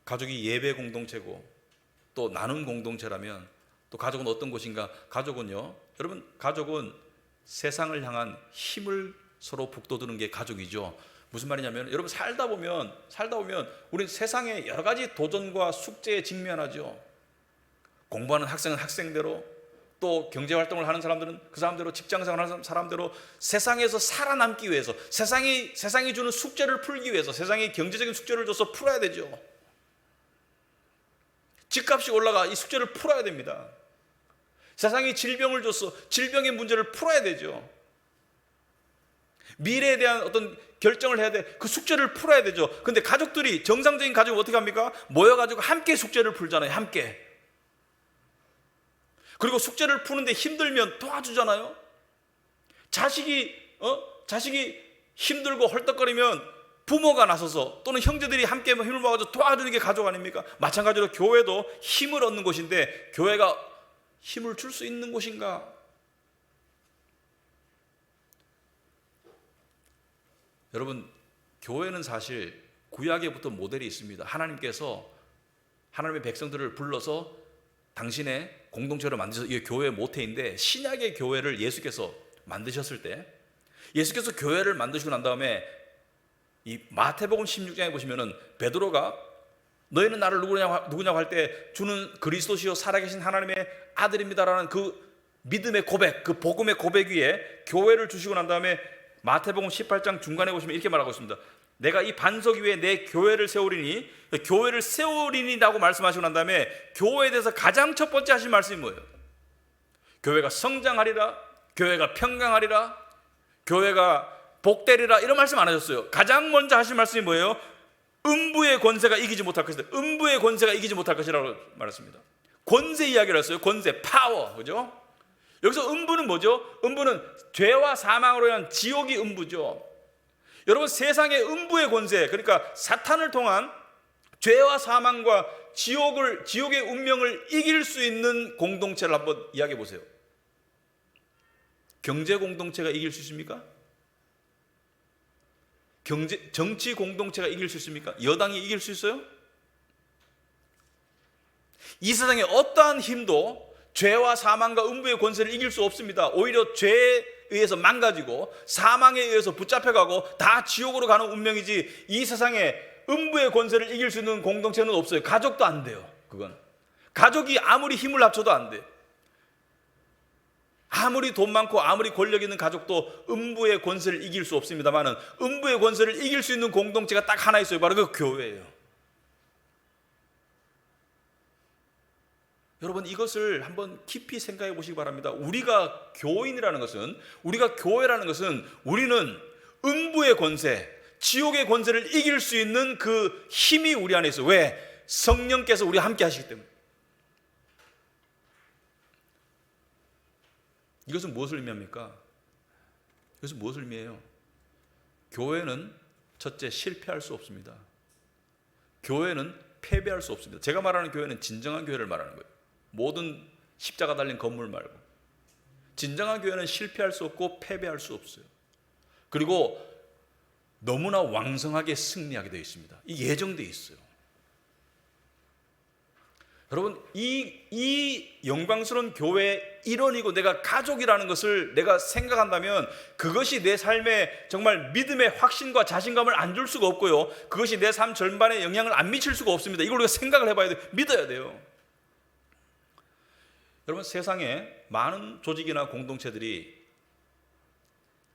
가족이 예배 공동체고 또 나눔 공동체라면 또 가족은 어떤 곳인가? 가족은요, 여러분, 가족은 세상을 향한 힘을 서로 북돋우는 게 가족이죠. 무슨 말이냐면, 여러분, 살다 보면 우리는 세상에 여러 가지 도전과 숙제에 직면하죠. 공부하는 학생은 학생대로, 또 경제활동을 하는 사람들은 그 사람대로, 직장생활 하는 사람대로 세상에서 살아남기 위해서, 세상이 주는 숙제를 풀기 위해서, 세상이 경제적인 숙제를 줘서 풀어야 되죠. 집값이 올라가, 이 숙제를 풀어야 됩니다. 세상이 질병을 줬어, 질병의 문제를 풀어야 되죠. 미래에 대한 어떤 결정을 해야 돼, 그 숙제를 풀어야 되죠. 근데 가족들이, 정상적인 가족은 어떻게 합니까? 모여가지고 함께 숙제를 풀잖아요. 함께. 그리고 숙제를 푸는데 힘들면 도와주잖아요. 자식이 힘들고 헐떡거리면 부모가 나서서, 또는 형제들이 함께 힘을 모아서 도와주는 게 가족 아닙니까? 마찬가지로 교회도 힘을 얻는 곳인데, 교회가 힘을 줄 수 있는 곳인가? 여러분, 교회는 사실 구약에부터 모델이 있습니다. 하나님께서 하나님의 백성들을 불러서 당신의 공동체로 만드셔서, 이게 교회의 모태인데, 신약의 교회를 예수께서 만드셨을 때, 예수께서 교회를 만드시고 난 다음에 이 마태복음 16장에 보시면은 베드로가 너희는 나를 누구냐고 할 때, 주는 그리스도시요 살아계신 하나님의 아들입니다라는 그 믿음의 고백, 그 복음의 고백 위에 교회를 주시고 난 다음에 마태복음 18장 중간에 보시면 이렇게 말하고 있습니다. 내가 이 반석 위에 내 교회를 세우리니, 교회를 세우리니라고 말씀하시고 난 다음에 교회에 대해서 가장 첫 번째 하신 말씀이 뭐예요? 교회가 성장하리라, 교회가 평강하리라, 교회가 복되리라, 이런 말씀 안 하셨어요. 가장 먼저 하신 말씀이 뭐예요? 음부의 권세가 이기지 못할 것이다. 음부의 권세가 이기지 못할 것이라고 말했습니다. 권세 이야기를 했어요. 권세, 파워, 그죠? 여기서 음부는 뭐죠? 음부는 죄와 사망으로 인한 지옥이 음부죠. 여러분, 세상의 음부의 권세, 그러니까 사탄을 통한 죄와 사망과 지옥의 운명을 이길 수 있는 공동체를 한번 이야기해 보세요. 경제 공동체가 이길 수 있습니까? 정치 공동체가 이길 수 있습니까? 여당이 이길 수 있어요? 이 세상에 어떠한 힘도 죄와 사망과 음부의 권세를 이길 수 없습니다. 오히려 죄에 의해서 망가지고 사망에 의해서 붙잡혀가고 다 지옥으로 가는 운명이지, 이 세상에 음부의 권세를 이길 수 있는 공동체는 없어요. 가족도 안 돼요. 그건 가족이 아무리 힘을 합쳐도 안 돼요. 아무리 돈 많고 아무리 권력 있는 가족도 음부의 권세를 이길 수 없습니다만은, 음부의 권세를 이길 수 있는 공동체가 딱 하나 있어요. 바로 그 교회예요. 여러분, 이것을 한번 깊이 생각해 보시기 바랍니다. 우리가 교회라는 것은 우리는 음부의 권세, 지옥의 권세를 이길 수 있는 그 힘이 우리 안에 있어요. 왜? 성령께서 우리와 함께 하시기 때문에. 이것은 무엇을 의미합니까? 이것은 무엇을 의미해요? 교회는 첫째, 실패할 수 없습니다. 교회는 패배할 수 없습니다. 제가 말하는 교회는 진정한 교회를 말하는 거예요. 모든 십자가 달린 건물 말고. 진정한 교회는 실패할 수 없고 패배할 수 없어요. 그리고 너무나 왕성하게 승리하게 되어 있습니다. 이 예정되어 있어요. 여러분, 이 영광스러운 교회의 일원이고 내가 가족이라는 것을 내가 생각한다면, 그것이 내 삶에 정말 믿음의 확신과 자신감을 안 줄 수가 없고요, 그것이 내 삶 전반에 영향을 안 미칠 수가 없습니다. 이걸 우리가 생각을 해봐야 돼요. 믿어야 돼요. 여러분, 세상에 많은 조직이나 공동체들이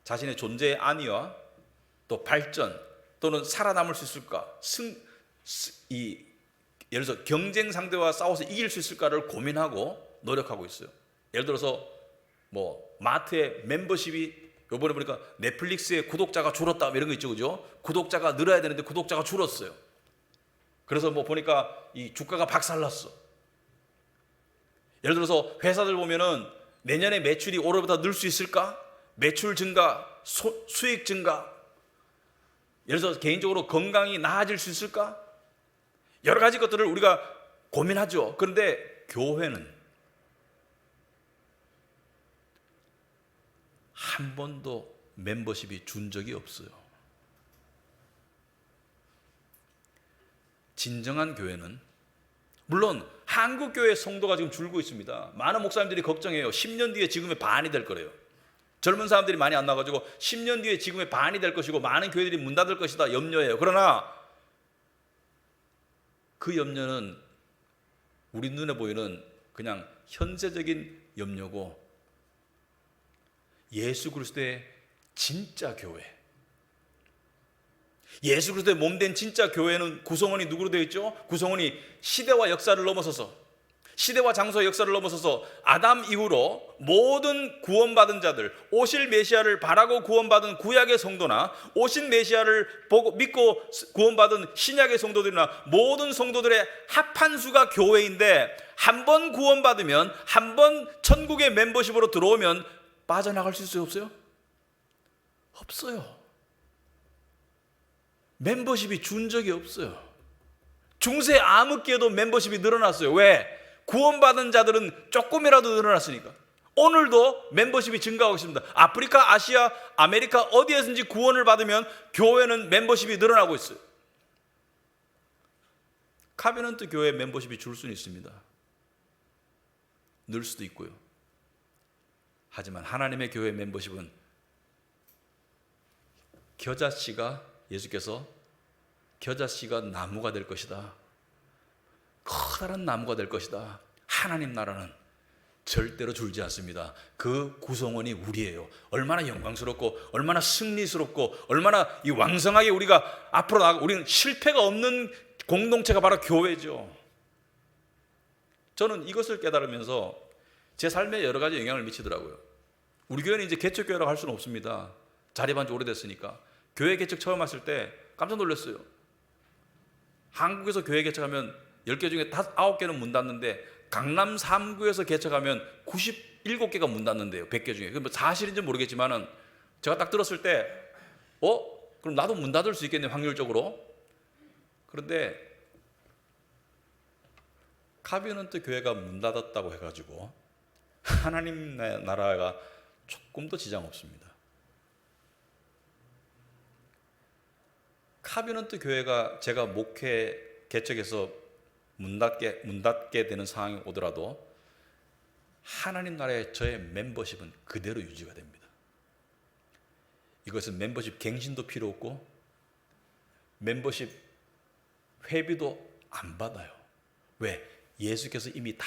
자신의 존재의 안위와 또 발전, 또는 살아남을 수 있을까, 예를 들어서 경쟁 상대와 싸워서 이길 수 있을까를 고민하고 노력하고 있어요. 예를 들어서 마트의 멤버십이 요번에 보니까 넷플릭스의 구독자가 줄었다 이런 거 있죠, 그죠? 구독자가 늘어야 되는데 구독자가 줄었어요. 그래서 보니까 이 주가가 박살났어. 예를 들어서 회사들 보면은 내년에 매출이 올해보다 늘 수 있을까? 매출 증가, 수익 증가. 예를 들어서 개인적으로 건강이 나아질 수 있을까? 여러 가지 것들을 우리가 고민하죠. 그런데 교회는 한 번도 멤버십이 준 적이 없어요. 진정한 교회는 물론 한국 교회 성도가 지금 줄고 있습니다. 많은 목사님들이 걱정해요. 10년 뒤에 지금의 반이 될 거래요. 젊은 사람들이 많이 안 나가지고 10년 뒤에 지금의 반이 될 것이고 많은 교회들이 문 닫을 것이다 염려해요. 그러나 그 염려는 우리 눈에 보이는 그냥 현세적인 염려고, 예수 그리스도의 진짜 교회, 예수 그리스도의 몸된 진짜 교회는 구성원이 누구로 되어 있죠? 구성원이 시대와 역사를 넘어서서, 시대와 장소의 역사를 넘어서서 아담 이후로 모든 구원받은 자들, 오실 메시아를 바라고 구원받은 구약의 성도나 오신 메시아를 보고 믿고 구원받은 신약의 성도들이나 모든 성도들의 합한 수가 교회인데, 한 번 구원받으면, 한 번 천국의 멤버십으로 들어오면 빠져나갈 수 있어요? 없어요? 없어요. 멤버십이 준 적이 없어요. 중세 암흑기에도 멤버십이 늘어났어요. 왜? 구원받은 자들은 조금이라도 늘어났으니까. 오늘도 멤버십이 증가하고 있습니다. 아프리카, 아시아, 아메리카 어디에서든지 구원을 받으면 교회는 멤버십이 늘어나고 있어요. 카비넌트 교회 멤버십이 줄 수는 있습니다. 늘 수도 있고요. 하지만 하나님의 교회 멤버십은 겨자씨가, 예수께서 겨자씨가 나무가 될 것이다, 커다란 나무가 될 것이다. 하나님 나라는 절대로 줄지 않습니다. 그 구성원이 우리예요. 얼마나 영광스럽고 얼마나 승리스럽고 얼마나 이 왕성하게 우리가 앞으로 나가고, 우리는 실패가 없는 공동체가 바로 교회죠. 저는 이것을 깨달으면서 제 삶에 여러 가지 영향을 미치더라고요. 우리 교회는 이제 개척교회라고 할 수는 없습니다. 자립한 지 오래됐으니까. 교회 개척 처음 왔을 때 깜짝 놀랐어요. 한국에서 교회 개척하면 10개 중에 9개는 문 닫는데, 강남 3구에서 개척하면 97개가 문 닫는데요. 100개 중에. 그럼 사실인지 모르겠지만은 제가 딱 들었을 때 그럼 나도 문 닫을 수 있겠네, 확률적으로. 그런데 카비넌트 교회가 문 닫았다고 해가지고 하나님 나라가 조금도 지장 없습니다. 카비넌트 교회가 제가 목회 개척해서 문 닫게 되는 상황이 오더라도 하나님 나라의 저의 멤버십은 그대로 유지가 됩니다. 이것은 멤버십 갱신도 필요 없고 멤버십 회비도 안 받아요. 왜? 예수께서 이미 다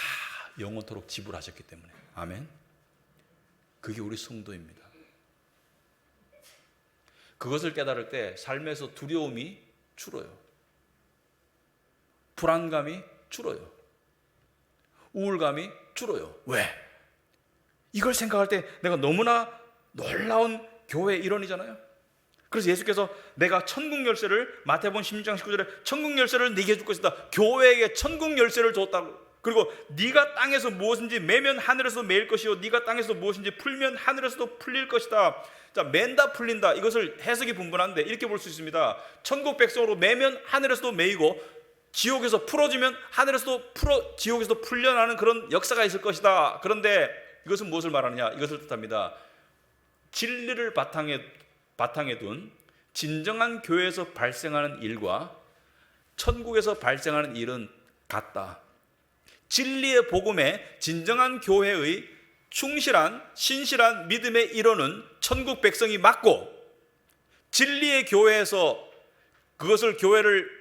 영원토록 지불하셨기 때문에. 아멘. 그게 우리 성도입니다. 그것을 깨달을 때 삶에서 두려움이 줄어요. 불안감이 줄어요. 우울감이 줄어요. 왜? 이걸 생각할 때 내가 너무나 놀라운 교회의 일원이잖아요. 그래서 예수께서 내가 천국 열쇠를, 마태복음 16장 19절에 천국 열쇠를 네게 줄 것이다. 교회에게 천국 열쇠를 줬다고. 그리고 네가 땅에서 무엇인지 매면 하늘에서 매일 것이요 네가 땅에서 무엇인지 풀면 하늘에서도 풀릴 것이다. 자, 맨다 풀린다. 이것을 해석이 분분한데 이렇게 볼 수 있습니다. 천국 백성으로 매면 하늘에서도 매이고, 지옥에서 풀어지면 하늘에서도 지옥에서도 풀려나는 그런 역사가 있을 것이다. 그런데 이것은 무엇을 말하느냐? 이것을 뜻합니다. 진리를 바탕에 둔 진정한 교회에서 발생하는 일과 천국에서 발생하는 일은 같다. 진리의 복음에 진정한 교회의 충실한 신실한 믿음의 일원은 천국 백성이 맞고, 진리의 교회에서 그것을 교회를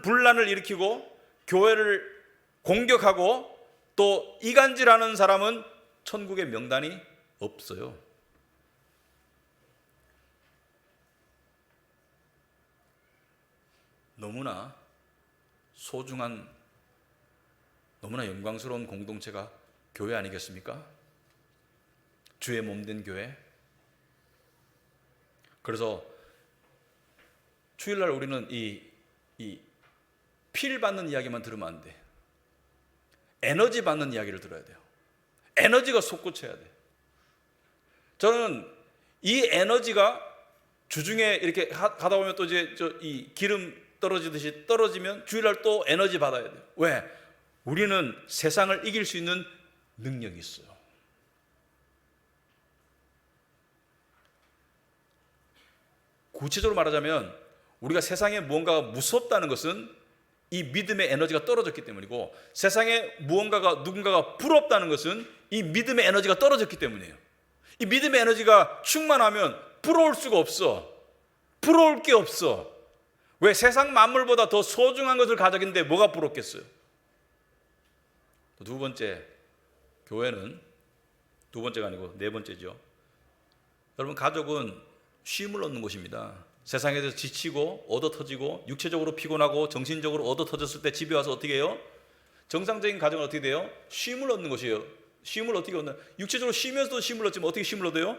분란을 일으키고 교회를 공격하고 또 이간질하는 사람은 천국의 명단이 없어요. 너무나 소중한, 너무나 영광스러운 공동체가 교회 아니겠습니까? 주의 몸된 교회. 그래서 주일날 우리는 이 필 받는 이야기만 들으면 안 돼. 에너지 받는 이야기를 들어야 돼요. 에너지가 솟구쳐야 돼. 저는 이 에너지가 주중에 이렇게 가다 보면 또 이제 이 기름 떨어지듯이 떨어지면 주일날 또 에너지 받아야 돼요. 왜? 우리는 세상을 이길 수 있는 능력이 있어요. 구체적으로 말하자면 우리가 세상에 무언가가 무섭다는 것은 이 믿음의 에너지가 떨어졌기 때문이고, 세상에 누군가가 부럽다는 것은 이 믿음의 에너지가 떨어졌기 때문이에요. 이 믿음의 에너지가 충만하면 부러울 수가 없어. 부러울 게 없어. 왜? 세상 만물보다 더 소중한 것을 가졌는데 뭐가 부럽겠어요? 두 번째, 교회는 두 번째가 아니고 네 번째죠. 여러분, 가족은 쉼을 얻는 곳입니다. 세상에서 지치고 얻어터지고 육체적으로 피곤하고 정신적으로 얻어터졌을 때 집에 와서 어떻게 해요? 정상적인 가정은 어떻게 돼요? 쉼을 얻는 것이에요. 쉼을 어떻게 얻나? 육체적으로 쉬면서도 쉼을 얻지만 어떻게 쉼을 얻어요?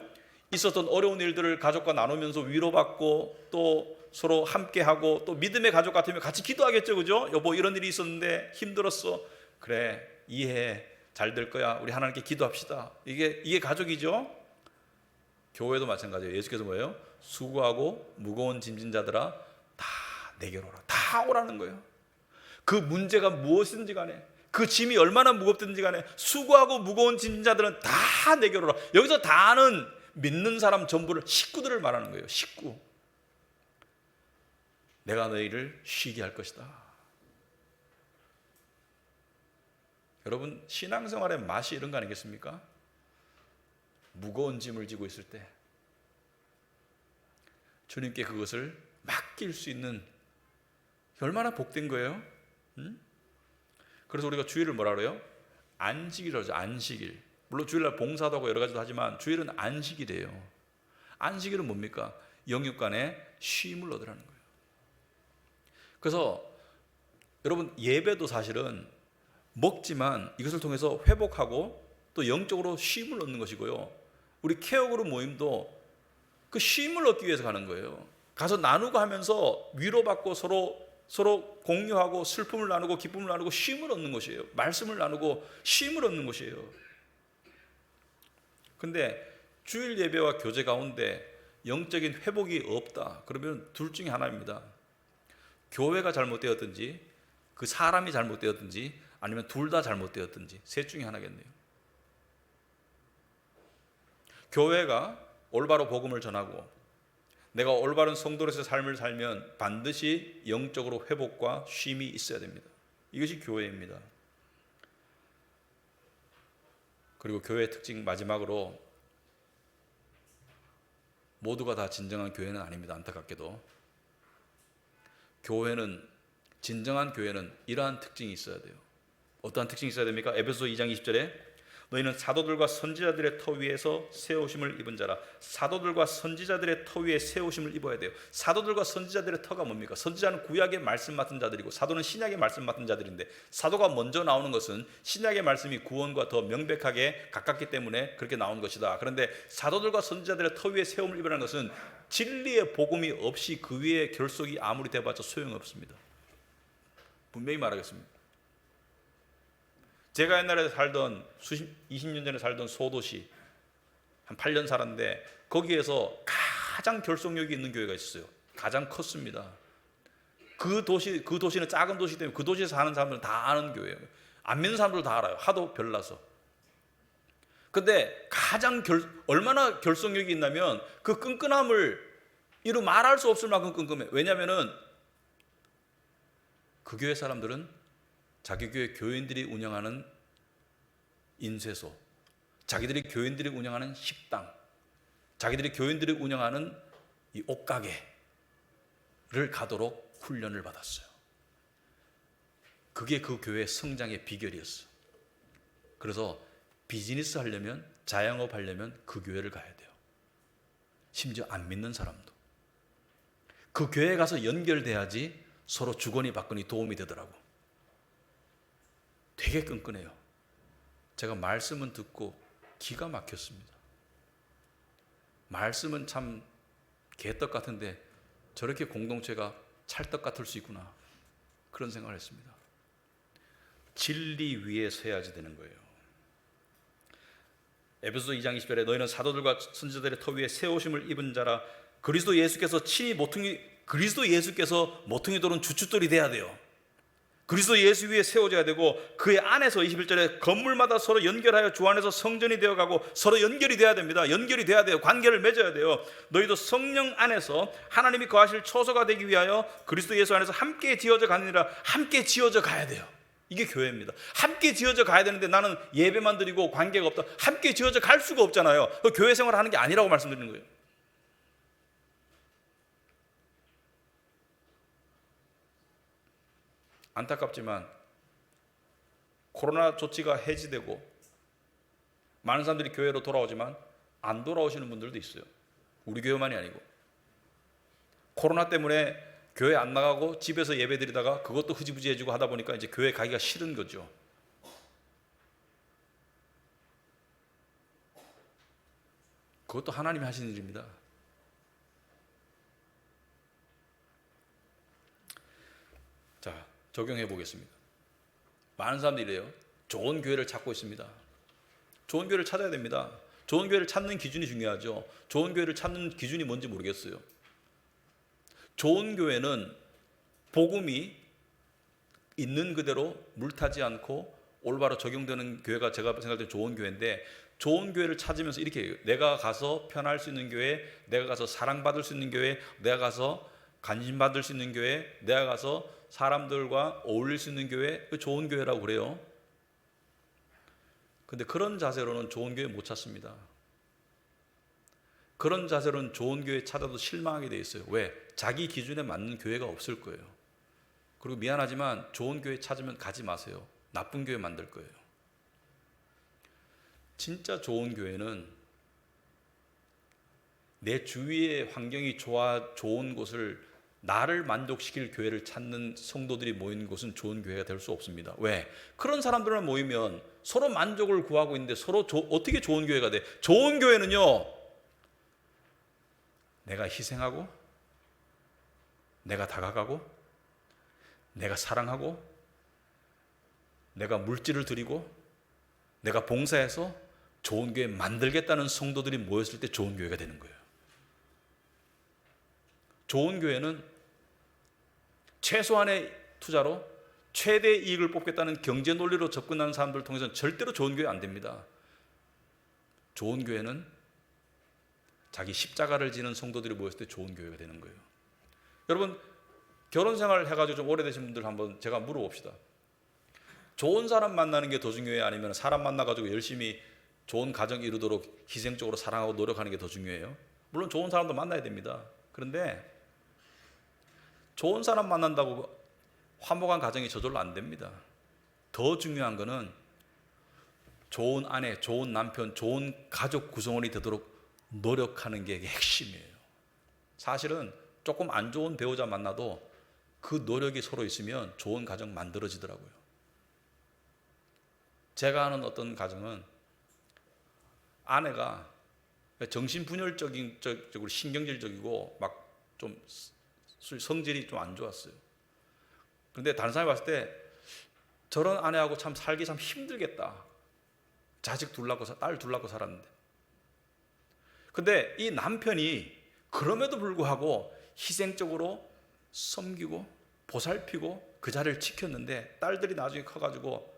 있었던 어려운 일들을 가족과 나누면서 위로받고 또 서로 함께하고, 또 믿음의 가족 같으면 같이 기도하겠죠, 그죠? 여보, 이런 일이 있었는데 힘들었어. 그래, 이해해. 잘 될 거야. 우리 하나님께 기도합시다. 이게 가족이죠. 교회도 마찬가지예요. 예수께서 뭐예요? 수고하고 무거운 짐진 자들아 다 내게로 오라. 다 오라는 거예요. 그 문제가 무엇이든지 간에, 그 짐이 얼마나 무겁든지 간에 수고하고 무거운 짐진 자들은 다 내게로 오라. 여기서 다는 믿는 사람 전부를, 식구들을 말하는 거예요. 식구. 내가 너희를 쉬게 할 것이다. 여러분, 신앙생활의 맛이 이런 거 아니겠습니까? 무거운 짐을 지고 있을 때 주님께 그것을 맡길 수 있는, 얼마나 복된 거예요. 그래서 우리가 주일을 뭐라 그래요? 안식일이라고 하죠. 안식일. 물론 주일날 봉사도 하고 여러 가지도 하지만 주일은 안식일이에요. 안식일은 뭡니까? 영육간에 쉼을 얻으라는 거예요. 그래서 여러분, 예배도 사실은 먹지만 이것을 통해서 회복하고 또 영적으로 쉼을 얻는 것이고요. 우리 케어그룹 모임도 그 쉼을 얻기 위해서 가는 거예요. 가서 나누고 하면서 위로받고 서로 공유하고 슬픔을 나누고 기쁨을 나누고 쉼을 얻는 것이에요. 말씀을 나누고 쉼을 얻는 것이에요. 근데 주일 예배와 교제 가운데 영적인 회복이 없다. 그러면 둘 중에 하나입니다. 교회가 잘못되었든지, 그 사람이 잘못되었든지, 아니면 둘 다 잘못되었든지, 셋 중에 하나겠네요. 교회가 올바로 복음을 전하고 내가 올바른 성도로서의 삶을 살면 반드시 영적으로 회복과 쉼이 있어야 됩니다. 이것이 교회입니다. 그리고 교회의 특징 마지막으로, 모두가 다 진정한 교회는 아닙니다. 안타깝게도. 진정한 교회는 이러한 특징이 있어야 돼요. 어떠한 특징이 있어야 됩니까? 에베소서 2장 20절에 너희는 사도들과 선지자들의 터 위에서 세우심을 입은 자라. 사도들과 선지자들의 터 위에 세우심을 입어야 돼요. 사도들과 선지자들의 터가 뭡니까? 선지자는 구약의 말씀 맡은 자들이고 사도는 신약의 말씀 맡은 자들인데, 사도가 먼저 나오는 것은 신약의 말씀이 구원과 더 명백하게 가깝기 때문에 그렇게 나온 것이다. 그런데 사도들과 선지자들의 터 위에 세움을 입으라는 것은 진리의 복음이 없이 그 위에 결속이 아무리 돼봤자 소용없습니다. 분명히 말하겠습니다. 제가 옛날에 살던 20년 전에 살던 소도시 한 8년 살았는데, 거기에서 가장 결속력이 있는 교회가 있었어요. 가장 컸습니다. 그 도시는 작은 도시 때문에 그 도시에 사는 사람들은 다 아는 교회예요. 안 믿는 사람들 다 알아요. 하도 별나서. 근데 얼마나 결속력이 있냐면, 그 끈끈함을 이루 말할 수 없을 만큼 끈끈해요. 왜냐하면은 그 교회 사람들은 자기 교회 교인들이 운영하는 인쇄소, 자기들이 교인들이 운영하는 식당, 자기들이 교인들이 운영하는 이 옷가게를 가도록 훈련을 받았어요. 그게 그 교회의 성장의 비결이었어요. 그래서 비즈니스 하려면, 자영업 하려면 그 교회를 가야 돼요. 심지어 안 믿는 사람도 그 교회에 가서 연결돼야지 서로 주거니 받거니 도움이 되더라고. 되게 끈끈해요. 제가 말씀은 듣고 기가 막혔습니다. 말씀은 참 개떡 같은데 저렇게 공동체가 찰떡 같을 수 있구나, 그런 생각을 했습니다. 진리 위에 서야지 되는 거예요. 에베소서 2장 20절에 너희는 사도들과 선지자들의 터 위에 세우심을 입은 자라. 그리스도 예수께서 모퉁이 돌은 주춧돌이 돼야 돼요. 그리스도 예수 위에 세워져야 되고, 그의 안에서 21절에 건물마다 서로 연결하여 주 안에서 성전이 되어가고 서로 연결이 돼야 됩니다. 연결이 돼야 돼요. 관계를 맺어야 돼요. 너희도 성령 안에서 하나님이 거하실 처소가 되기 위하여 그리스도 예수 안에서 함께 지어져 가느니라. 함께 지어져 가야 돼요. 이게 교회입니다. 함께 지어져 가야 되는데 나는 예배만 드리고 관계가 없다. 함께 지어져 갈 수가 없잖아요. 교회 생활하는 게 아니라고 말씀드리는 거예요. 안타깝지만 코로나 조치가 해지되고 많은 사람들이 교회로 돌아오지만 안 돌아오시는 분들도 있어요. 우리 교회만이 아니고. 코로나 때문에 교회 안 나가고 집에서 예배 드리다가 그것도 흐지부지 해지고 하다 보니까 이제 교회 가기가 싫은 거죠. 그것도 하나님이 하시는 일입니다. 자, 적용해 보겠습니다. 많은 사람들이 이래요. 좋은 교회를 찾고 있습니다. 좋은 교회를 찾아야 됩니다. 좋은 교회를 찾는 기준이 중요하죠. 좋은 교회를 찾는 기준이 뭔지 모르겠어요. 좋은 교회는 복음이 있는 그대로 물타지 않고 올바로 적용되는 교회가 제가 생각할 때 좋은 교회인데, 좋은 교회를 찾으면서 이렇게 해요. 내가 가서 편할 수 있는 교회, 내가 가서 사랑받을 수 있는 교회, 내가 가서 관심받을 수 있는 교회, 내가 가서 사람들과 어울릴 수 있는 교회, 그 좋은 교회라고 그래요. 근데 그런 자세로는 좋은 교회 못 찾습니다. 그런 자세로는 좋은 교회 찾아도 실망하게 돼 있어요. 왜? 자기 기준에 맞는 교회가 없을 거예요. 그리고 미안하지만 좋은 교회 찾으면 가지 마세요. 나쁜 교회 만들 거예요. 진짜 좋은 교회는 내 주위의 환경이 좋은 곳을, 나를 만족시킬 교회를 찾는 성도들이 모인 곳은 좋은 교회가 될 수 없습니다. 왜? 그런 사람들만 모이면 서로 만족을 구하고 있는데 서로 어떻게 좋은 교회가 돼? 좋은 교회는요, 내가 희생하고, 내가 다가가고, 내가 사랑하고, 내가 물질을 드리고, 내가 봉사해서 좋은 교회 만들겠다는 성도들이 모였을 때 좋은 교회가 되는 거예요. 좋은 교회는 최소한의 투자로 최대 이익을 뽑겠다는 경제 논리로 접근하는 사람들을 통해서는 절대로 좋은 교회 안 됩니다. 좋은 교회는 자기 십자가를 지는 성도들이 모였을 때 좋은 교회가 되는 거예요. 여러분, 결혼 생활을 해가지고 좀 오래되신 분들 한번 제가 물어봅시다. 좋은 사람 만나는 게 더 중요해요? 아니면 사람 만나가지고 열심히 좋은 가정 이루도록 희생적으로 사랑하고 노력하는 게 더 중요해요? 물론 좋은 사람도 만나야 됩니다. 그런데 좋은 사람 만난다고 화목한 가정이 저절로 안 됩니다. 더 중요한 거는 좋은 아내, 좋은 남편, 좋은 가족 구성원이 되도록 노력하는 게 핵심이에요. 사실은 조금 안 좋은 배우자 만나도 그 노력이 서로 있으면 좋은 가정 만들어지더라고요. 제가 아는 어떤 가정은 아내가 정신분열적으로 신경질적이고 막 좀 성질이 좀 안 좋았어요. 그런데 다른 사람이 봤을 때 저런 아내하고 참 살기 참 힘들겠다. 자식 둘 낳고 딸 둘 낳고 살았는데. 근데 이 남편이 그럼에도 불구하고 희생적으로 섬기고 보살피고 그 자리를 지켰는데, 딸들이 나중에 커가지고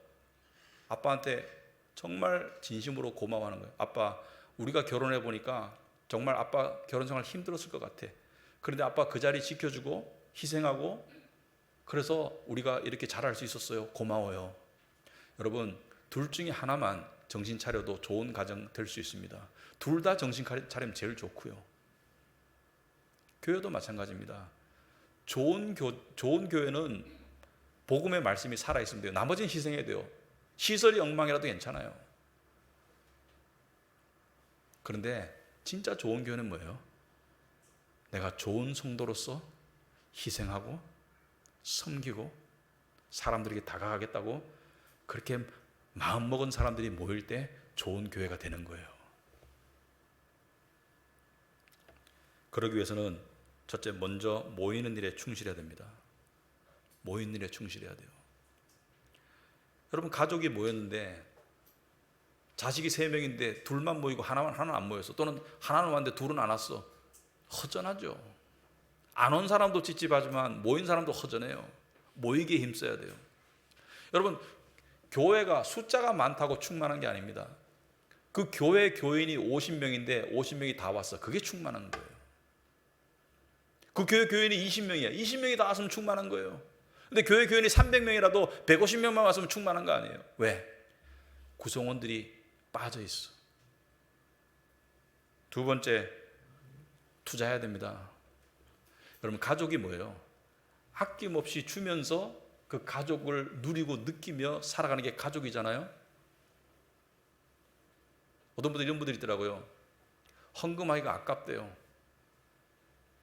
아빠한테 정말 진심으로 고마워하는 거예요. 아빠, 우리가 결혼해 보니까 정말 아빠 결혼 생활 힘들었을 것 같아. 그런데 아빠 그 자리 지켜주고 희생하고 그래서 우리가 이렇게 잘할 수 있었어요. 고마워요. 여러분, 둘 중에 하나만 정신 차려도 좋은 가정 될 수 있습니다. 둘 다 정신 차리면 제일 좋고요. 교회도 마찬가지입니다. 좋은 교회는 복음의 말씀이 살아있으면 돼요. 나머지는 희생해야 돼요. 시설이 엉망이라도 괜찮아요. 그런데 진짜 좋은 교회는 뭐예요? 내가 좋은 성도로서 희생하고 섬기고 사람들에게 다가가겠다고 그렇게 마음먹은 사람들이 모일 때 좋은 교회가 되는 거예요. 그러기 위해서는 첫째, 먼저 모이는 일에 충실해야 됩니다. 모이는 일에 충실해야 돼요. 여러분, 가족이 모였는데 자식이 3명인데 둘만 모이고 하나는 안 모였어. 또는 하나는 왔는데 둘은 안 왔어. 허전하죠. 안 온 사람도 찝찝하지만 모인 사람도 허전해요. 모이기에 힘써야 돼요. 여러분, 교회가 숫자가 많다고 충만한 게 아닙니다. 그 교회 교인이 50명인데 50명이 다 왔어. 그게 충만한 거예요. 그 교회 교인이 20명이야. 20명이 다 왔으면 충만한 거예요. 근데 교회 교인이 300명이라도 150명만 왔으면 충만한 거 아니에요. 왜? 구성원들이 빠져 있어. 두 번째, 투자해야 됩니다. 여러분, 가족이 뭐예요? 아낌없이 주면서 그 가족을 누리고 느끼며 살아가는 게 가족이잖아요. 어떤 분들 이런 분들이 있더라고요. 헌금하기가 아깝대요.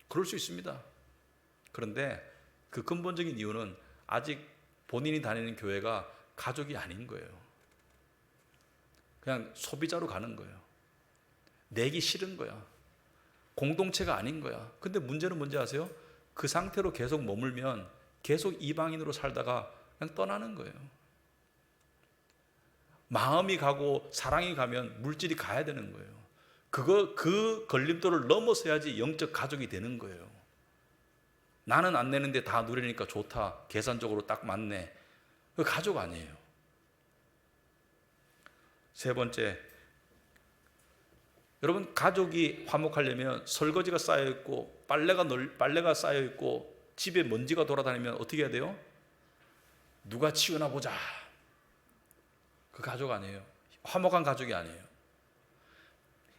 그럴 수 있습니다. 그런데 그 근본적인 이유는 아직 본인이 다니는 교회가 가족이 아닌 거예요. 그냥 소비자로 가는 거예요. 내기 싫은 거야. 공동체가 아닌 거야. 근데 문제는 뭔지 아세요? 그 상태로 계속 머물면 계속 이방인으로 살다가 그냥 떠나는 거예요. 마음이 가고 사랑이 가면 물질이 가야 되는 거예요. 그 걸림돌을 넘어서야지 영적 가족이 되는 거예요. 나는 안 내는데 다 누리니까 좋다. 계산적으로 딱 맞네. 그 가족 아니에요. 세 번째, 여러분, 가족이 화목하려면 설거지가 쌓여 있고 빨래가 쌓여 있고 집에 먼지가 돌아다니면 어떻게 해야 돼요? 누가 치우나 보자. 그 가족 아니에요. 화목한 가족이 아니에요.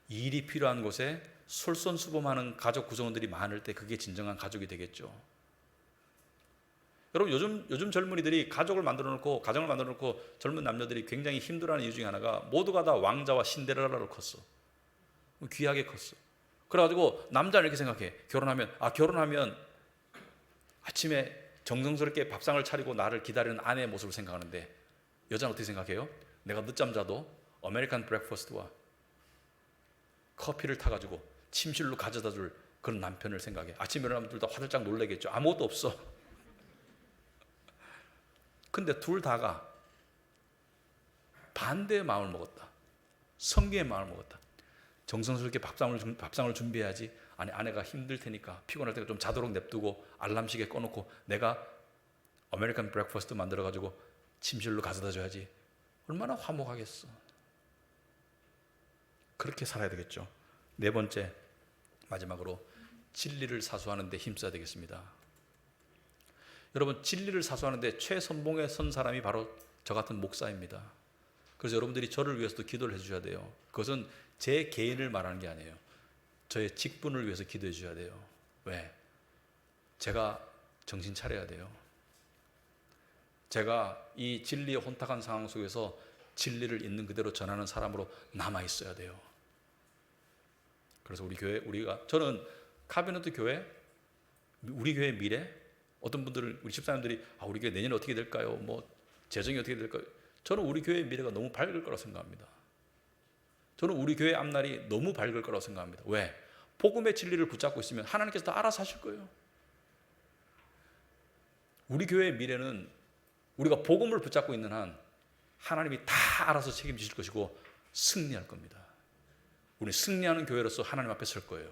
일이 필요한 곳에 솔선수범하는 가족 구성원들이 많을 때 그게 진정한 가족이 되겠죠. 여러분, 요즘 젊은이들이 가정을 만들어 놓고 젊은 남녀들이 굉장히 힘들어하는 이유 중에 하나가 모두가 다 왕자와 신데렐라로 컸어. 귀하게 컸어. 그래가지고 남자는 이렇게 생각해. 결혼하면 아침에 정성스럽게 밥상을 차리고 나를 기다리는 아내의 모습을 생각하는데, 여자는 어떻게 생각해요? 내가 늦잠 자도 아메리칸 브렉퍼스트와 커피를 타가지고 침실로 가져다 줄 그런 남편을 생각해. 아침에 일어나면 둘 다 화들짝 놀라겠죠. 아무것도 없어. 근데 둘 다가 반대의 마음을 먹었다. 성경의 마음을 먹었다. 정성스럽게 밥상을 준비해야지. 아니, 아내가 힘들 테니까 피곤할 때가 좀 자도록 냅두고 알람시계 꺼놓고 내가 아메리칸 브렉퍼스트 만들어가지고 침실로 가져다 줘야지. 얼마나 화목하겠어. 그렇게 살아야 되겠죠. 네 번째, 마지막으로 진리를 사수하는 데 힘써야 되겠습니다. 여러분, 진리를 사수하는데 최선봉에 선 사람이 바로 저 같은 목사입니다. 그래서 여러분들이 저를 위해서도 기도를 해주셔야 돼요. 그것은 제 개인을 말하는 게 아니에요. 저의 직분을 위해서 기도해 주셔야 돼요. 왜? 제가 정신 차려야 돼요. 제가 이 진리에 혼탁한 상황 속에서 진리를 있는 그대로 전하는 사람으로 남아 있어야 돼요. 그래서 저는 카비너트 교회, 우리 교회의 미래, 어떤 분들은 우리 집사님들이 우리 교회 내년에 어떻게 될까요? 재정이 어떻게 될까요? 저는 우리 교회의 미래가 너무 밝을 거라고 생각합니다. 저는 우리 교회의 앞날이 너무 밝을 거라고 생각합니다. 왜? 복음의 진리를 붙잡고 있으면 하나님께서 다 알아서 하실 거예요. 우리 교회의 미래는 우리가 복음을 붙잡고 있는 한 하나님이 다 알아서 책임지실 것이고 승리할 겁니다. 우리 승리하는 교회로서 하나님 앞에 설 거예요.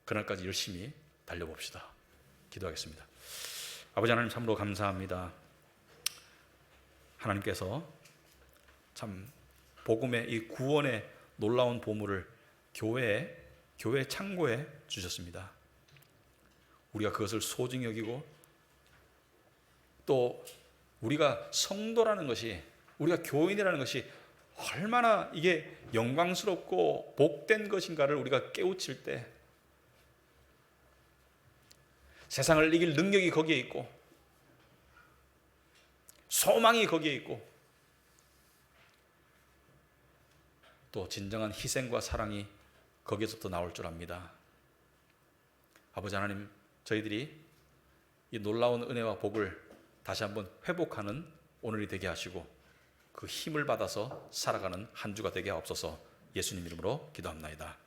그날까지 열심히 달려봅시다. 기도하겠습니다. 아버지 하나님, 참으로 감사합니다. 하나님께서 참 복음의 이 구원의 놀라운 보물을 교회 창고에 주셨습니다. 우리가 그것을 소중히 여기고, 또 우리가 성도라는 것이, 우리가 교인이라는 것이 얼마나 이게 영광스럽고 복된 것인가를 우리가 깨우칠 때 세상을 이길 능력이 거기에 있고 소망이 거기에 있고 또 진정한 희생과 사랑이 거기에서부터 나올 줄 압니다. 아버지 하나님, 저희들이 이 놀라운 은혜와 복을 다시 한번 회복하는 오늘이 되게 하시고 그 힘을 받아서 살아가는 한 주가 되게 하옵소서. 예수님 이름으로 기도합나이다.